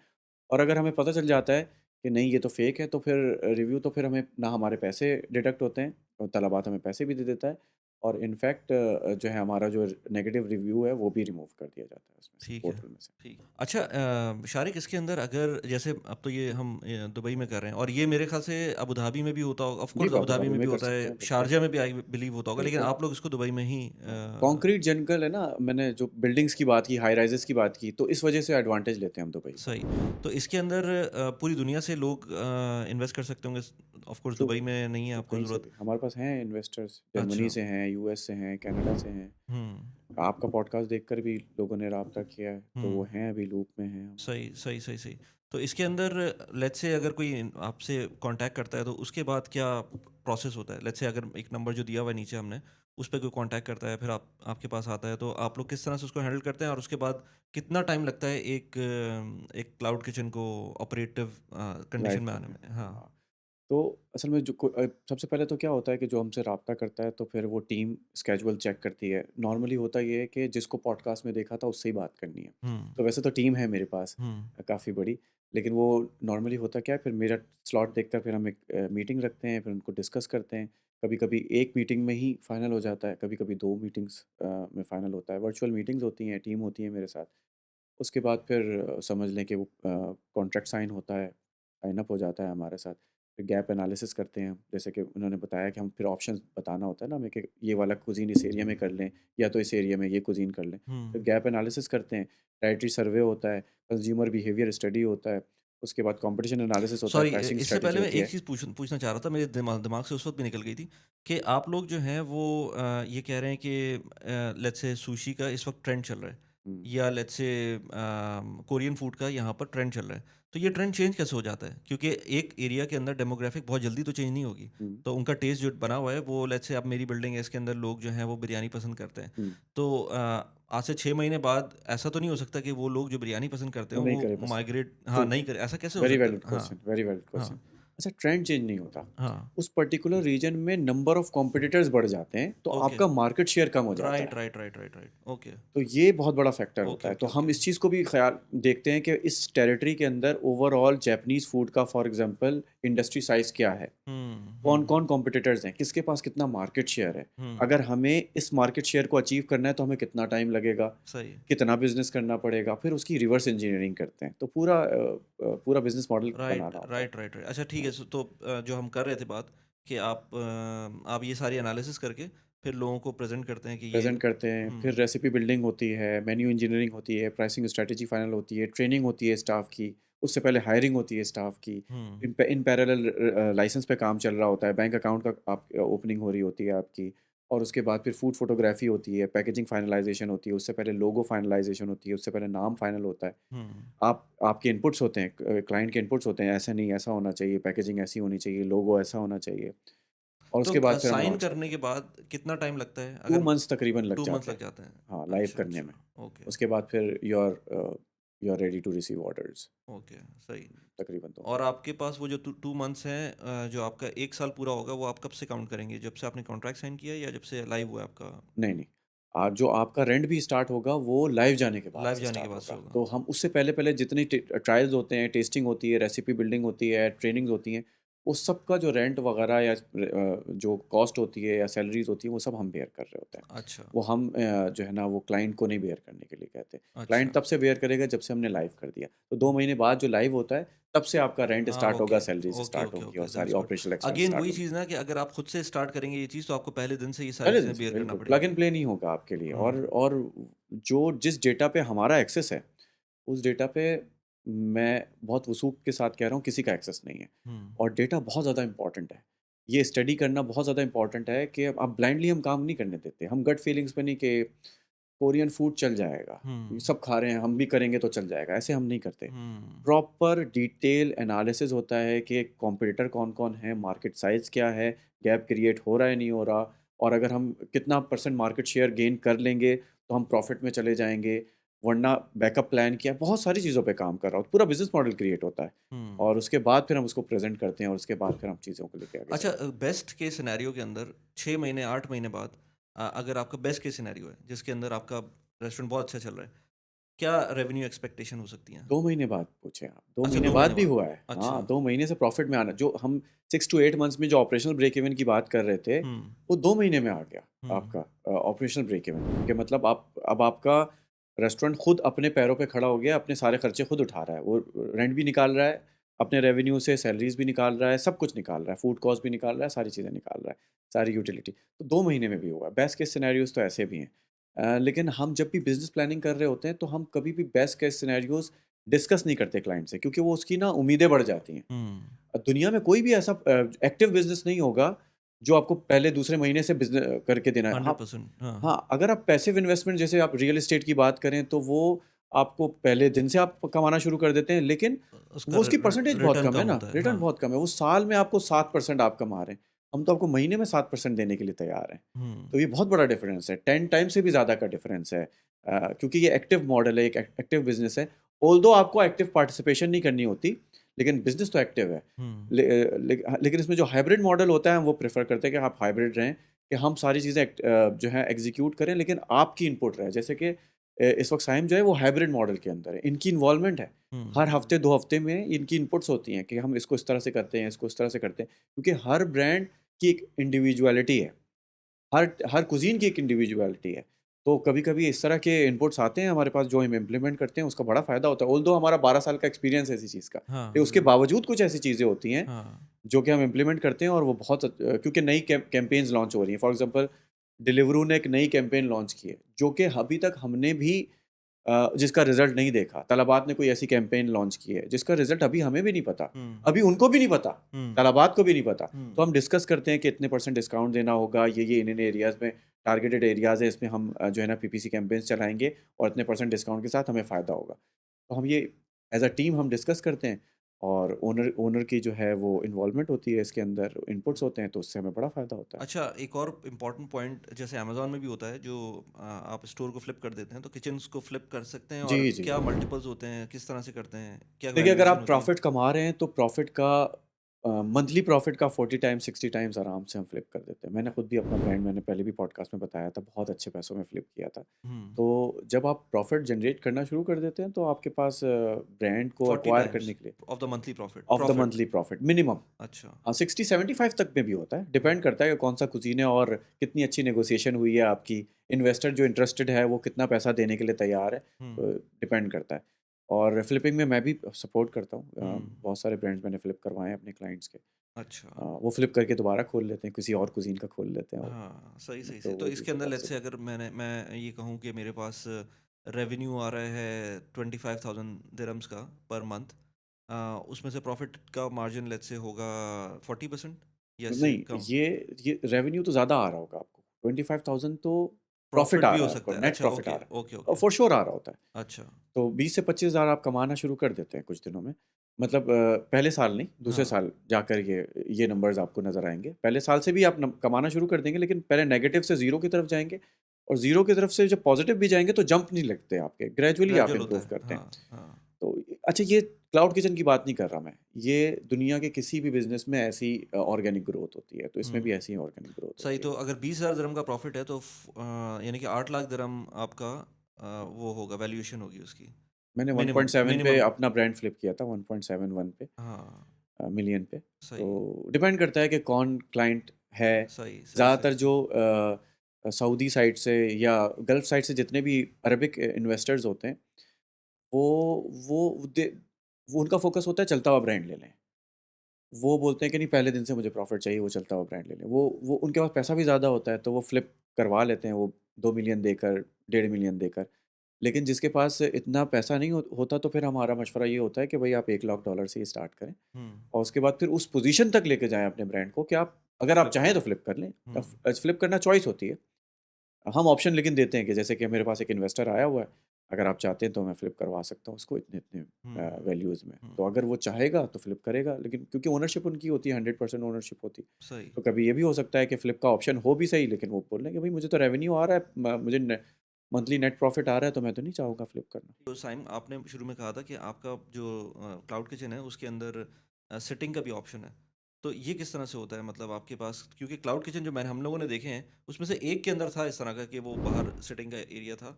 और अगर हमें पता चल जाता है कि नहीं ये तो फ़ेक है, तो फिर तो फिर हमें ना हमारे पैसे डिडक्ट होते हैं और तलाबात हमें पैसे भी दे देता है, और इनफैक्ट जो है हमारा जो नेगेटिव रिव्यू है वो भी रिमूव कर दिया जाता है उसमें से, ठीक है, पोर्टल में से। ठीक। अच्छा, शारिक, इसके अंदर अगर जैसे अब तो ये हम दुबई में कर रहे हैं, और ये मेरे ख्याल से अबू धाबी में भी होता होगा, ऑफ जी, course Abu Abu Dhabi Dhabi में में भी कर होता सकते है, हैं, बिल्कुल, शारजा में भी आई बिलीव होता होगा, लेकिन बिल्कुल। आप लोग इसको दुबई में ही हाँ, कंक्रीट जंगल है ना, मैंने जो बिल्डिंग्स की बात की, हाई राइज़ेज़ की बात की, तो इस वजह से एडवांटेज लेते हैं हम दुबई का। सही। तो इसके अंदर पूरी दुनिया से लोग इन्वेस्ट कर सकते होंगे। ऑफ कोर्स ट्रू, दुबई में नहीं है ट्रू, आपको कहीं से ज़रूरत। भी। हमारे पास हैं इन्वेस्टर्स, अच्छा। जर्मनी से हैं, यूएस से हैं, कनाडा से हैं। हुँ, आपका पॉडकास्ट देखकर भी लोगों ने राब्ता किया है, तो वो हुँ। हैं, अभी लूप में हैं हमारे। सही, सही, सही, सही। तो इसके अंदर लेट्स से अगर कोई आपसे कांटेक्ट करता है, तो उसके बाद क्या प्रोसेस होता है? लेट्स से अगर एक नंबर जो दिया हुआ है नीचे हमने, उस पे कोई कांटेक्ट करता है, फिर आपके पास आता है, तो आप लोग किस तरह से उसको हैंडल करते हैं? और उसके बाद कितना टाइम लगता है एक cloud kitchen co operative condition live में आने करने में? में, हाँ। हाँ। तो असल में सबसे पहले तो क्या होता है कि जो हमसे राब्ता करता है, तो फिर वो टीम स्केड्यूल चेक करती है। नॉर्मली होता ये है कि जिसको पॉडकास्ट में देखा था उससे ही बात करनी है। हुँ, तो वैसे तो टीम है मेरे पास हुँ, काफ़ी बड़ी, लेकिन वो नॉर्मली होता क्या है, फिर मेरा स्लॉट देखकर फिर हम एक मीटिंग रखते हैं, फिर उनको डिस्कस करते हैं। कभी-कभी 1 मीटिंग में ही फाइनल हो जाता है, कभी-कभी 2 मीटिंग्स में फाइनल होता है। वर्चुअल मीटिंग्स होती हैं, टीम होती है मेरे साथ। उसके बाद फिर समझ लें कि वो कॉन्ट्रैक्ट साइन होता है, साइन अप हो जाता है हमारे साथ। फिर गैप एनालिसिस करते हैं हम, जैसे कि उन्होंने बताया कि हम फिर ऑप्शंस बताना होता है ना हमें कि ये वाला कुज़ीन इस एरिया में कर लें, या तो इस एरिया में ये कुज़ीन कर लें। हुँ। फिर गैप एनालिसिस करते हैं, टेरिटरी सर्वे होता है, कंज़्यूमर बिहेवियर स्टडी होता है, उसके बाद कॉम्पिटिशन एनालिसिस होता है, सॉरी, प्राइसिंग इससे स्ट्रैटेजी पहले मैं होती एक है। चीज़ पूछना चाह रहा था, मेरे दिमाग से उस वक़्त भी निकल गई थी, कि आप लोग जो हैं वो ये कह रहे हैं कि लेट्स से सुशी का इस वक़्त ट्रेंड चल रहा है, हुँ, या लेट्स से कोरियन फूड का यहाँ पर ट्रेंड चल रहा है। तो ये ट्रेंड चेंज कैसे हो जाता है? क्योंकि एक एरिया के अंदर डेमोग्राफिक बहुत जल्दी तो चेंज नहीं होगी। हुँ, तो उनका टेस्ट जो बना हुआ है, वो लेट्स से अब मेरी बिल्डिंग है, इसके अंदर लोग जो हैं वो बिरयानी पसंद करते हैं। हुँ। तो आज से 6 महीने बाद ऐसा तो नहीं हो सकता कि वो लोग जो बिरयानी पसंद करते वो हो नहीं वो करे पसंद। माइग्रेट, हाँ, ट्रू, नहीं करे, ऐसा कैसे हो वेरी सकता वैलिड है? हाँ, क्वेश्चन, वेरी वैलिड क्वेश्चन। हाँ। अच्छा, ट्रेंड चेंज नहीं होता। हाँ, उस पर्टिकुलर रीजन में नंबर ऑफ कॉम्पिटिटर्स बढ़ जाते हैं, तो ओके। आपका मार्केट शेयर कम हो जाता राइट, है। Right, right, right, right. Okay, तो ये बहुत बड़ा फैक्टर ओके, होता है। तो ओके, हम ओके। इस चीज़ को भी ख़याल देखते हैं कि इस टेरिटरी के अंदर ओवरऑल जैपनीज़ फूड का फॉर एग्ज़ाम्पल इंडस्ट्री साइज़ क्या है? हुँ, हुँ, कौन-कौन कॉम्पिटिटर्स हैं? किसके पास कितना मार्केट शेयर है? हुँ, अगर हमें इस मार्केट शेयर को अचीव करना है, तो हमें कितना टाइम लगेगा? सही। कितना बिज़नेस करना पड़ेगा? फिर उसकी रिवर्स इंजीनियरिंग करते हैं। तो पूरा बिज़नेस मॉडल राइट, बनाना होता है। Right, right, right. अच्छा, ठीक है। हाँ। तो जो हम कर रहे थे बात, कि आप ये सारी एनालिसिस करके फिर लोगों को प्रेज़ेंट करते हैं कि ये। प्रेज़ेंट करते हैं, फिर हुँ, रेसिपी बिल्डिंग होती है, मेन्यू इंजीनियरिंग होती है, प्राइसिंग स्ट्रैटेजी फाइनल होती है, ट्रेनिंग होती है स्टाफ की, उससे पहले हायरिंग होती है स्टाफ की। हुँ, इन पैरेलल लाइसेंस पे काम चल रहा होता है, बैंक अकाउंट का आप ओपनिंग हो रही होती है आपकी, और उसके बाद फिर फूड फोटोग्राफी होती है, पैकेजिंग फाइनलाइज़ेशन होती है, उससे पहले लोगो फाइनलाइज़ेशन होती है, उससे पहले नाम फाइनल होता है। हुँ। आपके इनपुट्स होते हैं, क्लाइंट के इनपुट्स होते हैं, ऐसा नहीं, ऐसा होना चाहिए, पैकेजिंग ऐसी होनी चाहिए, लोगो ऐसा होना चाहिए और तो उसके बाद फिर हम साइन लॉन्च करने करते के हैं। बाद कितना टाइम लगता है? 2 अगर मंथ्स तकरीबन लग 2 मंथ्स जाते लग हैं। जाते हैं। हाँ, लाइव अच्छा, करने में। अच्छा। ओके, उसके बाद फिर you are ready to receive orders okay, सही। तकरीबन 2 और महीने। आपके पास वो जो 2 मंथ्स हैं, जो आपका 1 साल पूरा होगा, वो आप कब से काउंट करेंगे? जब से आपने कॉन्ट्रैक्ट साइन किया या जब से लाइव हुआ है आपका? नहीं, नहीं। आज जो आपका रेंट भी स्टार्ट होगा वो लाइव जाने के बाद लाइव से जाने के स्टार्ट बाद से होगा। होगा। तो हम उससे पहले-पहले जितनी ट्रायल्स होते हैं, टेस्टिंग होती है, रेसिपी बिल्डिंग होती है, ट्रेनिंग्स होती हैं, उस सब का जो रेंट वगैरह या जो कॉस्ट होती है या सैलरीज़ होती हैं, वो सब हम बेयर कर रहे होते हैं। अच्छा, वो हम जो है ना वो क्लाइंट को नहीं बेयर करने के लिए कहते हैं। अच्छा। क्लाइंट तब से बेयर करेगा जब से हमने लाइव कर दिया। तो 2 महीने बाद जो लाइव होता है, तब से आपका रेंट हाँ, स्टार्ट ओके। होगा, सैलरीज़ ओके, स्टार्ट ओके, होंगी और ओके, सारी that's good. Operational expense again start वही होंगे। चीज़ ना कि अगर आप खुद से स्टार्ट करेंगे ये चीज़, तो आपको पहले दिन से ये सारी पहले दिन चीज़ें से बेयर करना बिल्कुल, प्लग पड़ेगी। एंड प्ले नहीं होगा आपके लिए हुँ, और जो जिस डेटा पे हमारा एक्सेस है, उस डेटा पे मैं बहुत वसूख के साथ कह रहा हूँ किसी का एक्सेस नहीं है हुँ, और डेटा बहुत ज़्यादा इम्पोर्टेंट है। ये स्टडी करना बहुत ज़्यादा इम्पोर्टेंट है कि अब आप ब्लाइंडली हम काम नहीं करने देते। हम गट फीलिंग्स पे नहीं कि कोरियन फूड चल जाएगा, ये हुँ, सब खा रहे हैं, हम भी करेंगे तो चल जाएगा, ऐसे हम नहीं करते। हुँ, प्रॉपर डिटेल एनालिसिस होता है कि कॉम्पिटिटर कौन-कौन है, मार्केट साइज़ क्या है, गैप क्रिएट हो रहा है, नहीं हो रहा और अगर हम कितना परसेंट मार्केट शेयर गेन कर लेंगे, तो हम प्रॉफ़िट में चले जाएँगे, वरना बैकअप प्लान किया, बहुत सारी चीज़ों पे काम कर रहा हूँ। पूरा बिज़नेस मॉडल क्रिएट होता है हुँ। और उसके बाद फिर हम उसको प्रेज़ेंट करते हैं और उसके बाद फिर हम चीज़ों को लेके आगे अच्छा, चलते हैं। बेस्ट केस सिनेरियो के अंदर 6 महीने, 8 महीने बाद अगर आपका बेस्ट केस सिनेरियो है, जिसके अंदर आपका रेस्टोरेंट बहुत अच्छा चल रहा है, क्या रेवेन्यू एक्सपेक्टेशन हो सकती हैं? 2 महीने बाद पूछे आप, 2 अच्छा, महीने 2 बाद महीने भी बाद। हुआ है। अच्छा। हाँ, 2 महीने से प्रॉफ़िट में आना जो हम 6 टू 8 मंथ्स में जो ऑपरेशनल ब्रेक इवन की बात कर रहे थे, हुँ, वो 2 महीने में आ गया हुँ, आपका ऑपरेशनल ब्रेक इवन कि मतलब आप अब आपका रेस्टोरेंट खुद अपने पैरों पे खड़ा हो गया, अपने सारे खर्चे खुद उठा रहा है। वो रेंट भी निकाल रहा है, अपने रेवेन्यू से सैलरीज़ भी निकाल रहा है, सब कुछ निकाल रहा है, फूड कॉस्ट भी निकाल रहा है, सारी चीज़ें निकाल रहा है, सारी यूटिलिटी। तो 2 महीने में भी हुआ है। बेस्ट केस सिनेरियोज़ तो ऐसे भी हैं। लेकिन हम जब भी बिज़नेस प्लानिंग कर रहे होते हैं, तो हम कभी भी बेस्ट केस सिनेरियोज़ डिस्कस नहीं करते क्लाइंट से क्योंकि वो उसकी ना उम्मीदें बढ़ जाती हैं। हुँ। दुनिया में कोई भी ऐसा एक्टिव बिज़नेस नहीं होगा, जो आपको पहले दूसरे महीने से करके देना है। हाँ, 100%, हाँ। हाँ, अगर आप पैसिव इन्वेस्टमेंट जैसे आप रियल एस्टेट की बात करें, तो वो आपको पहले दिन से आप कमाना शुरू कर देते हैं, लेकिन उसका वो उसकी परसेंटेज बहुत रिटर्न कम है कम ना, होता है, रिटर्न हाँ। बहुत कम है। वो साल में आपको 7% आप कमा रहे हैं। हम तो आपको महीने में 7% देने के लिए तैयार हैं। हुँ, तो ये बहुत बड़ा डिफरेंस है, 10 टाइम से भी ज़्यादा का डिफरेंस है। क्योंकि ये एक्टिव मॉडल है, एक एक्टिव बिज़नेस है। ऑल्दो आपको एक्टिव पार्टिसिपेशन नहीं करनी होती, लेकिन बिज़नेस तो एक्टिव है। हुँ, लेकिन इसमें जो हाइब्रिड मॉडल होता है, हम वो प्रेफ़र करते हैं कि आप हाइब्रिड रहें, कि हम सारी चीज़ें जो है एग्ज़ीक्यूट करें, लेकिन आपकी इनपुट रहे। जैसे कि इस वक़्त साइम जो है वो हाइब्रिड मॉडल के अंदर है, इनकी इन्वॉल्वमेंट है। हुँ, हर हफ़्ते 2 हफ़्ते में इनकी इनपुट्स होती हैं कि हम इसको इस तरह से करते हैं, इसको इस तरह से करते हैं। क्योंकि हर ब्रांड की एक इंडिविडुअलिटी है। हर कुज़ीन की एक इंडिविडुअलिटी है। तो कभी-कभी इस तरह के इनपुट्स आते हैं हमारे पास जो हम इम्प्लीमेंट करते हैं, उसका बड़ा फ़ायदा होता है। ऑल्दो हमारा 12 साल का एक्सपीरियंस है इसी चीज़ का। लेकिन उसके हाँ, बावजूद कुछ ऐसी चीज़ें होती हैं, हाँ। जो कि हम इम्प्लीमेंट करते हैं और वो बहुत क्योंकि नई कैम्पेन्स लॉन्च हो रही हैं। फॉर एग्ज़ाम्पल डिलीवरू ने एक नई कैम्पेन लॉन्च की है, जो कि अभी तक हमने भी जिसका रिज़ल्ट नहीं देखा। तलाबात ने कोई ऐसी कैम्पेन लॉन्च की है, जिसका रिज़ल्ट अभी हमें भी नहीं पता। हुँ, अभी उनको भी नहीं पता, हुँ, तलाबात को भी नहीं पता। हुँ, तो हम डिस्कस करते हैं कि इतने परसेंट डिस्काउंट देना होगा, ये इन एरियाज़ में टारगेटेड एरियाज़ है, इसमें हम जो है ना पीपीसी कैम्पेन्स चलाएँगे और इतने परसेंट डिस्काउंट के साथ हमें फ़ायदा होगा। तो हम ये एज़ अ टीम हम डिस्कस करते हैं और ओनर ओनर की जो है वो इन्वॉल्वमेंट होती है इसके अंदर, इनपुट्स होते हैं, तो उससे हमें बड़ा फ़ायदा होता है। अच्छा, एक और इम्पोर्टेंट पॉइंट जैसे अमेज़न में भी होता है, जो आप स्टोर को फ्लिप कर देते हैं, तो किचन्स को फ्लिप कर सकते हैं, और जी, जी। क्या मल्टीपल्स होते हैं, किस तरह से करते हैं, क्या देखिए, अगर वैल्यूएशन आप होती है? प्रॉफ़िट कमा रहे हैं, तो प्रॉफ़िट का मंथली प्रॉफ़िट का 40 टाइम्स, 60 टाइम्स आराम से हम फ्लिप कर देते हैं। मैंने खुद भी अपना ब्रांड मैंने पहले भी पॉडकास्ट में बताया था, बहुत अच्छे पैसों में फ्लिप किया था। हुँ, तो जब आप प्रॉफ़िट जनरेट करना शुरू कर देते हैं, तो आपके पास ब्रांड को 40 एक्वायर टाइम्स करने के लिए of the monthly profit of the profit. Monthly profit minimum अच्छा। 60-75 तक में भी होता है, हुँ, डिपेंड करता है कि कौन-सा कुज़ीन है और कितनी अच्छी नेगोशिएशन हुई है आपकी। इन्वेस्टर जो इंटरेस्टेड है, वो कितना पैसा देने के लिए तैयार है, हुँ, डिपेंड करता है। और फ्लिपिंग में मैं भी सपोर्ट करता हूँ। हुँ, बहुत सारे ब्रांड्स मैंने फ्लिप करवाए हैं अपने क्लाइंट्स के। अच्छा। वो फ्लिप करके दोबारा खोल लेते हैं, किसी और कुज़ीन का खोल लेते हैं वो, हाँ, सही, सही, तो सही। तो वो भी इसके अंदर लेट्स से पॉसिबल अगर मैं ये कहूँ कि मेरे पास रेवेन्यू आ रहा है 25,000 दिरहम्स का पर मंथ, उसमें से प्रॉफिट का मार्जिन लेट्स से होगा 40% या है। इससे नहीं, कम? ये रेवेन्यू तो ज़्यादा आ रहा होगा आपको। 25,000 तो प्रॉफिट प्रॉफ़िट आ भी रहा हो है आपको, सकता है। नेट अच्छा, प्रॉफिट आ ओके, रहा ओके, है, ओके। फॉर श्योर आ रहा होता है। अच्छा। तो 20 से 25,000 आप कमाना शुरू कर देते हैं कुछ दिनों में। मतलब पहले साल नहीं, दूसरे हाँ, साल जाकर ये नंबर्स आपको नज़र आएँगे। पहले साल से भी आप कमाना शुरू कर देंगे, लेकिन पहले नेगेटिव से ज़ीरो की तरफ जाएँगे, और ज़ीरो की तरफ से जब पॉजिटिव भी जाएँगे तो जंप नहीं लगते आपके, ग्रेजुअली आप ग्रेजुअल होता इम्प्रूव है। करते हैं। हाँ, हाँ। तो अच्छा, ये क्लाउड किचन की बात नहीं कर रहा मैं, ये दुनिया के किसी भी बिज़नेस में ऐसी ऑर्गेनिक ग्रोथ होती है, तो इसमें भी हुँ। ऐसी ही ऑर्गेनिक ग्रोथ सही, होती है। तो अगर 20,000 दिरहम का प्रॉफ़िट है तो यानी कि 8 लाख दिरहम आपका वो होगा, वैल्यूएशन होगी उसकी। मैंने मिनिमम 1.7 पे मिनिमम अपना ब्रांड फ्लिप किया था, 1.71 पे, हाँ, मिलियन पे। सही, तो डिपेंड करता है कि कौन क्लाइंट है। सही, सही, सही, ज़्यादातर सही। जो सऊदी साइड से या गल्फ़ साइड से जितने भी अरबिक इन्वेस्टर्स होते हैं, वो वो दे वो उनका फ़ोकस होता है चलता हुआ ब्रांड ले लें। वो बोलते हैं कि नहीं, पहले दिन से मुझे प्रॉफ़िट चाहिए, वो चलता हुआ ब्रांड ले लें। वो उनके पास पैसा भी ज़्यादा होता है, तो वो फ्लिप करवा लेते हैं, वो 2 मिलियन देकर, 1.5 मिलियन देकर। लेकिन जिसके पास इतना पैसा नहीं होता, तो फिर हमारा मशवरा ये होता है कि भई आप $1 लाख से ही स्टार्ट करें, हुँ, और उसके बाद फिर उस पोज़ीशन तक लेके जाएँ अपने ब्रांड को कि आप अगर आप फ्लिप चाहें करें। तो फ्लिप कर लें। हुँ, फ्लिप करना चॉइस होती है। हम ऑप्शन लेकिन देते हैं कि जैसे कि मेरे पास एक इन्वेस्टर आया हुआ है, अगर आप चाहते हैं तो मैं फ्लिप करवा सकता हूँ उसको इतने-इतने हुँ, वैल्यूज़ में। हुँ, तो अगर वो चाहेगा तो फ्लिप करेगा, लेकिन क्योंकि ओनरशिप उनकी होती है, 100% ओनरशिप होती है। सही। तो कभी ये भी हो सकता है कि फ्लिप का ऑप्शन हो भी सही, लेकिन वो बोल रहे हैं कि भई मुझे तो रेवेन्यू आ रहा है, मुझे मंथली नेट प्रॉफ़िट आ रहा है, तो मैं तो नहीं चाहूँगा फ्लिप करना। तो साइम, आपने शुरू में कहा था कि आपका जो क्लाउड किचन है उसके अंदर सिटिंग का भी ऑप्शन है। तो ये किस तरह से होता है, मतलब आपके पास, क्योंकि क्लाउड किचन जो मैंने हम लोगों ने देखे हैं उसमें से एक के अंदर था इस तरह का कि वो बाहर सिटिंग का एरिया था,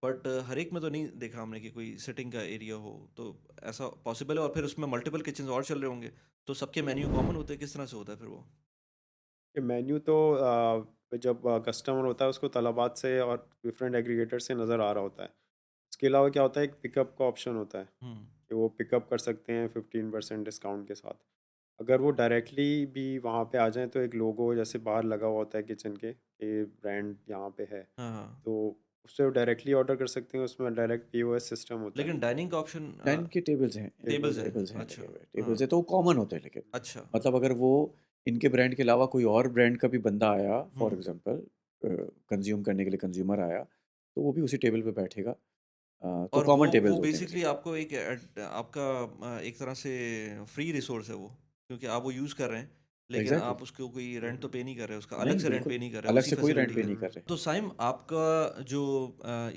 बट हर एक में तो नहीं देखा हमने कि कोई सिटिंग का एरिया हो। तो ऐसा पॉसिबल है? और फिर उसमें मल्टीपल किचन और चल रहे होंगे, तो सबके मेन्यू कॉमन होते हैं, किस तरह से होता है फिर वो? ये मेन्यू तो जब कस्टमर होता है उसको तलबात से और डिफरेंट एग्रीगेटर से नज़र आ रहा होता है। उसके अलावा क्या होता है, एक पिकअप का ऑप्शन होता है हुँ, कि वो पिकअप कर सकते हैं 15% डिस्काउंट के साथ। अगर वो डायरेक्टली भी वहाँ पे आ जाएँ तो एक लोगो जैसे बाहर लगा हुआ होता है किचन के, ये ब्रांड यहाँ पे है। हाँ, हाँ। तो उससे वो डायरेक्टली ऑर्डर कर सकते हैं, उसमें डायरेक्ट पीओएस सिस्टम होता है। लेकिन डाइनिंग का ऑप्शन डाइन के टेबल्स हैं, टेबल्स टेबल्स हैं। हैं। टेबल्स हैं अच्छा, लगे हुए, हाँ, टेबल्स हैं, तो वो कॉमन होते हैं लेकिन। अच्छा। मतलब अगर वो इनके ब्रांड के अलावा कोई और ब्रांड का भी बंदा आया, हुँ। फॉर एग्ज़ाम्पल कंज़्यूम करने के लिए कंज़्यूमर आया, तो वो भी उसी टेबल पे बैठेगा। तो और कॉमन वो टेबल्स होते हैं बेसिकली बेसिकली। आपको एक आपका एक तरह से फ्री रिसोर्स है वो, क्योंकि आप वो यूज़ कर रहे हैं, लेकिन एग्ज़ैक्टली। आप उसको कोई हुँ, रेंट तो हुँ। पे नहीं कर रहे, उसका अलग नहीं, से रेंट बिल्कुल, पे नहीं कर रहे, अलग उसी से कोई रेंट फैसिलिटी पे है। नहीं कर हुँ। रहे। तो साइम, आपका जो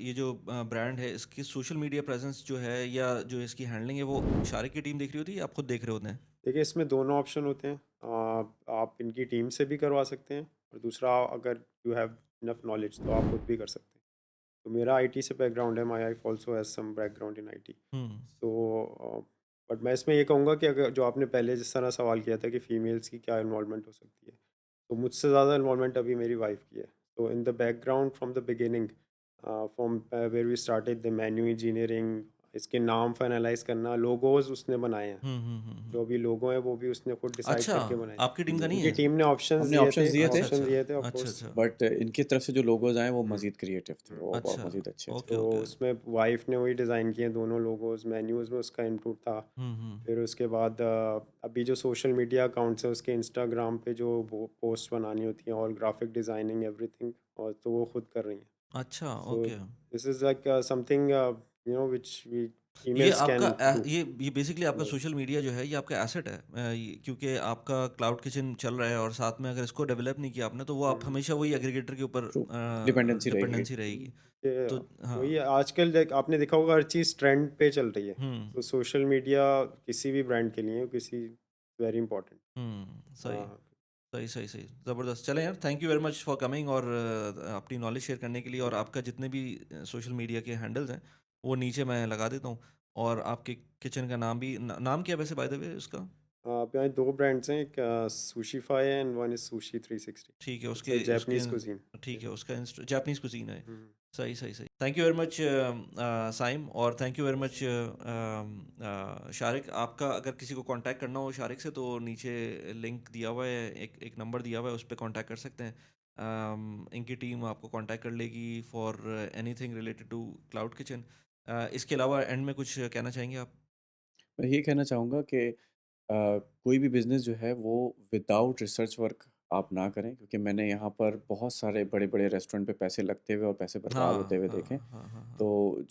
ये जो ब्रांड है, इसकी सोशल मीडिया प्रेजेंस जो है या जो इसकी हैंडलिंग है, वो शारिक की टीम देख रही होती है या आप खुद देख रहे होते हैं? देखिए, इसमें दोनों ऑप्शन होते हैं। आप इनकी टीम से भी करवा सकते हैं, और दूसरा, अगर यू हैव इनफ नॉलेज तो आप खुद भी कर सकते हैं। तो मेरा आईटी से बैकग्राउंड है, my wife also has some background in IT. हुँ, सो बट मैं इसमें ये कहूँगा कि अगर जो आपने पहले जिस तरह सवाल किया था कि फीमेल्स की क्या इन्वॉल्वमेंट हो सकती है, तो मुझसे ज़्यादा इन्वॉल्वमेंट अभी मेरी वाइफ की है। तो in the background from the beginning, from where we started the menu engineering, इसके नाम फाइनलाइज करना, लोगोज उसने बनाए हैं। हुँ, हुँ, हुँ, हुँ। जो अभी लोगो हैं वो भी उसने खुद डिसाइड अच्छा, करके बनाए। आपकी टीम का जी, नहीं उनकी है? टीम ने ऑप्शंस हमने दिए थे, ऑप्शंस दिए थे, अच्छा, ऑप्शन अच्छा। दिए थे ऑफ अच्छा, कोर्स। अच्छा। बट इनकी तरफ से जो लोगोज़ आए वो हुँ, मज़ीद क्रिएटिव थे, हुँ। वो अच्छा, मज़ीद अच्छे थे। ओके, तो ओके। उसमें वाइफ ने वही डिज़ाइन किए दोनों लोगोस, मेन्यूज़ में उसका इनपुट था। हुँ, हुँ। फिर उसके बाद अभी जो सोशल मीडिया अकाउंट्स है उसके इंस्टाग्राम पे जो वो पोस्ट बनानी होती हैं, ऑल ग्राफिक डिज़ाइनिंग एवरीथिंग, और तो वो खुद कर रही हैं। अच्छा, so okay. This is like something which we ये फीमेल्स आपका कैन डू ये बेसिकली आपका मोर। सोशल मीडिया जो है ये आपका एसेट है, क्योंकि आपका क्लाउड किचन चल रहा है और साथ में अगर इसको डेवलप नहीं किया आपने, तो वो आप हुँ, हमेशा वही एग्रीगेटर के ऊपर ट्रू, डिपेंडेंसी रहेगी। डिपेंडेंसी रहेगी। ये तो हाँ। वही है, आजकल देख आपने देखा होगा हर चीज़ ट्रेंड पे चल रही है। हुँ, तो सोशल मीडिया किसी भी ब्रांड के लिए किसी वेरी इंपॉर्टेंट। हुँ, सही। हाँ, सही, सही, सही। ज़बरदस्त। चलें यार, thank you very much for coming और अपनी नॉलेज शेयर करने के लिए, और आपका जितने भी सोशल मीडिया के हैंडल्स हैं, वो नीचे मैं लगा देता हूँ, और आपके किचन का नाम भी नाम क्या है वैसे, बाय द वे उसका? पे यहाँ 2 ब्रांड्स हैं, एक सुशीफाई है एंड वन इज़ सुशी 360। ठीक है, इट्स अ उसके उसके जापानीज़ कुज़ीन। ठीक है, उसका जापानीज़ कुज़ीन है। हुँ। सही, सही, सही। Thank you very much Saim, और thank you very much Shariq. आपका अगर किसी को कॉन्टैक्ट करना हो शारिक से, तो नीचे लिंक दिया हुआ है, एक एक नंबर दिया हुआ है, उस पे कॉन्टैक्ट कर सकते हैं। इनकी टीम आपको कॉन्टैक्ट कर लेगी for anything related to cloud kitchen. इसके अलावा एंड में कुछ कहना चाहेंगे आप? मैं ये कहना चाहूँगा कि कोई भी बिज़नेस जो है वो विदाउट रिसर्च वर्क आप ना करें, क्योंकि मैंने यहाँ पर बहुत सारे बड़े-बड़े रेस्टोरेंट पे पैसे लगते हुए और पैसे बर्बाद होते हाँ, हुए हाँ, देखे। हाँ, हाँ, हाँ। तो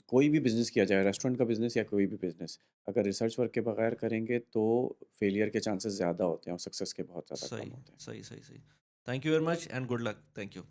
कोई भी बिज़नेस किया जाए, रेस्टोरेंट का बिज़नेस या कोई भी बिज़नेस, अगर रिसर्च वर्क के बगैर करेंगे तो फेलियर के चांसेस ज़्यादा होते हैं और सक्सेस के बहुत ज़्यादा कम सही, होते हैं। सही, सही, सही। Thank you very much and good luck. Thank you.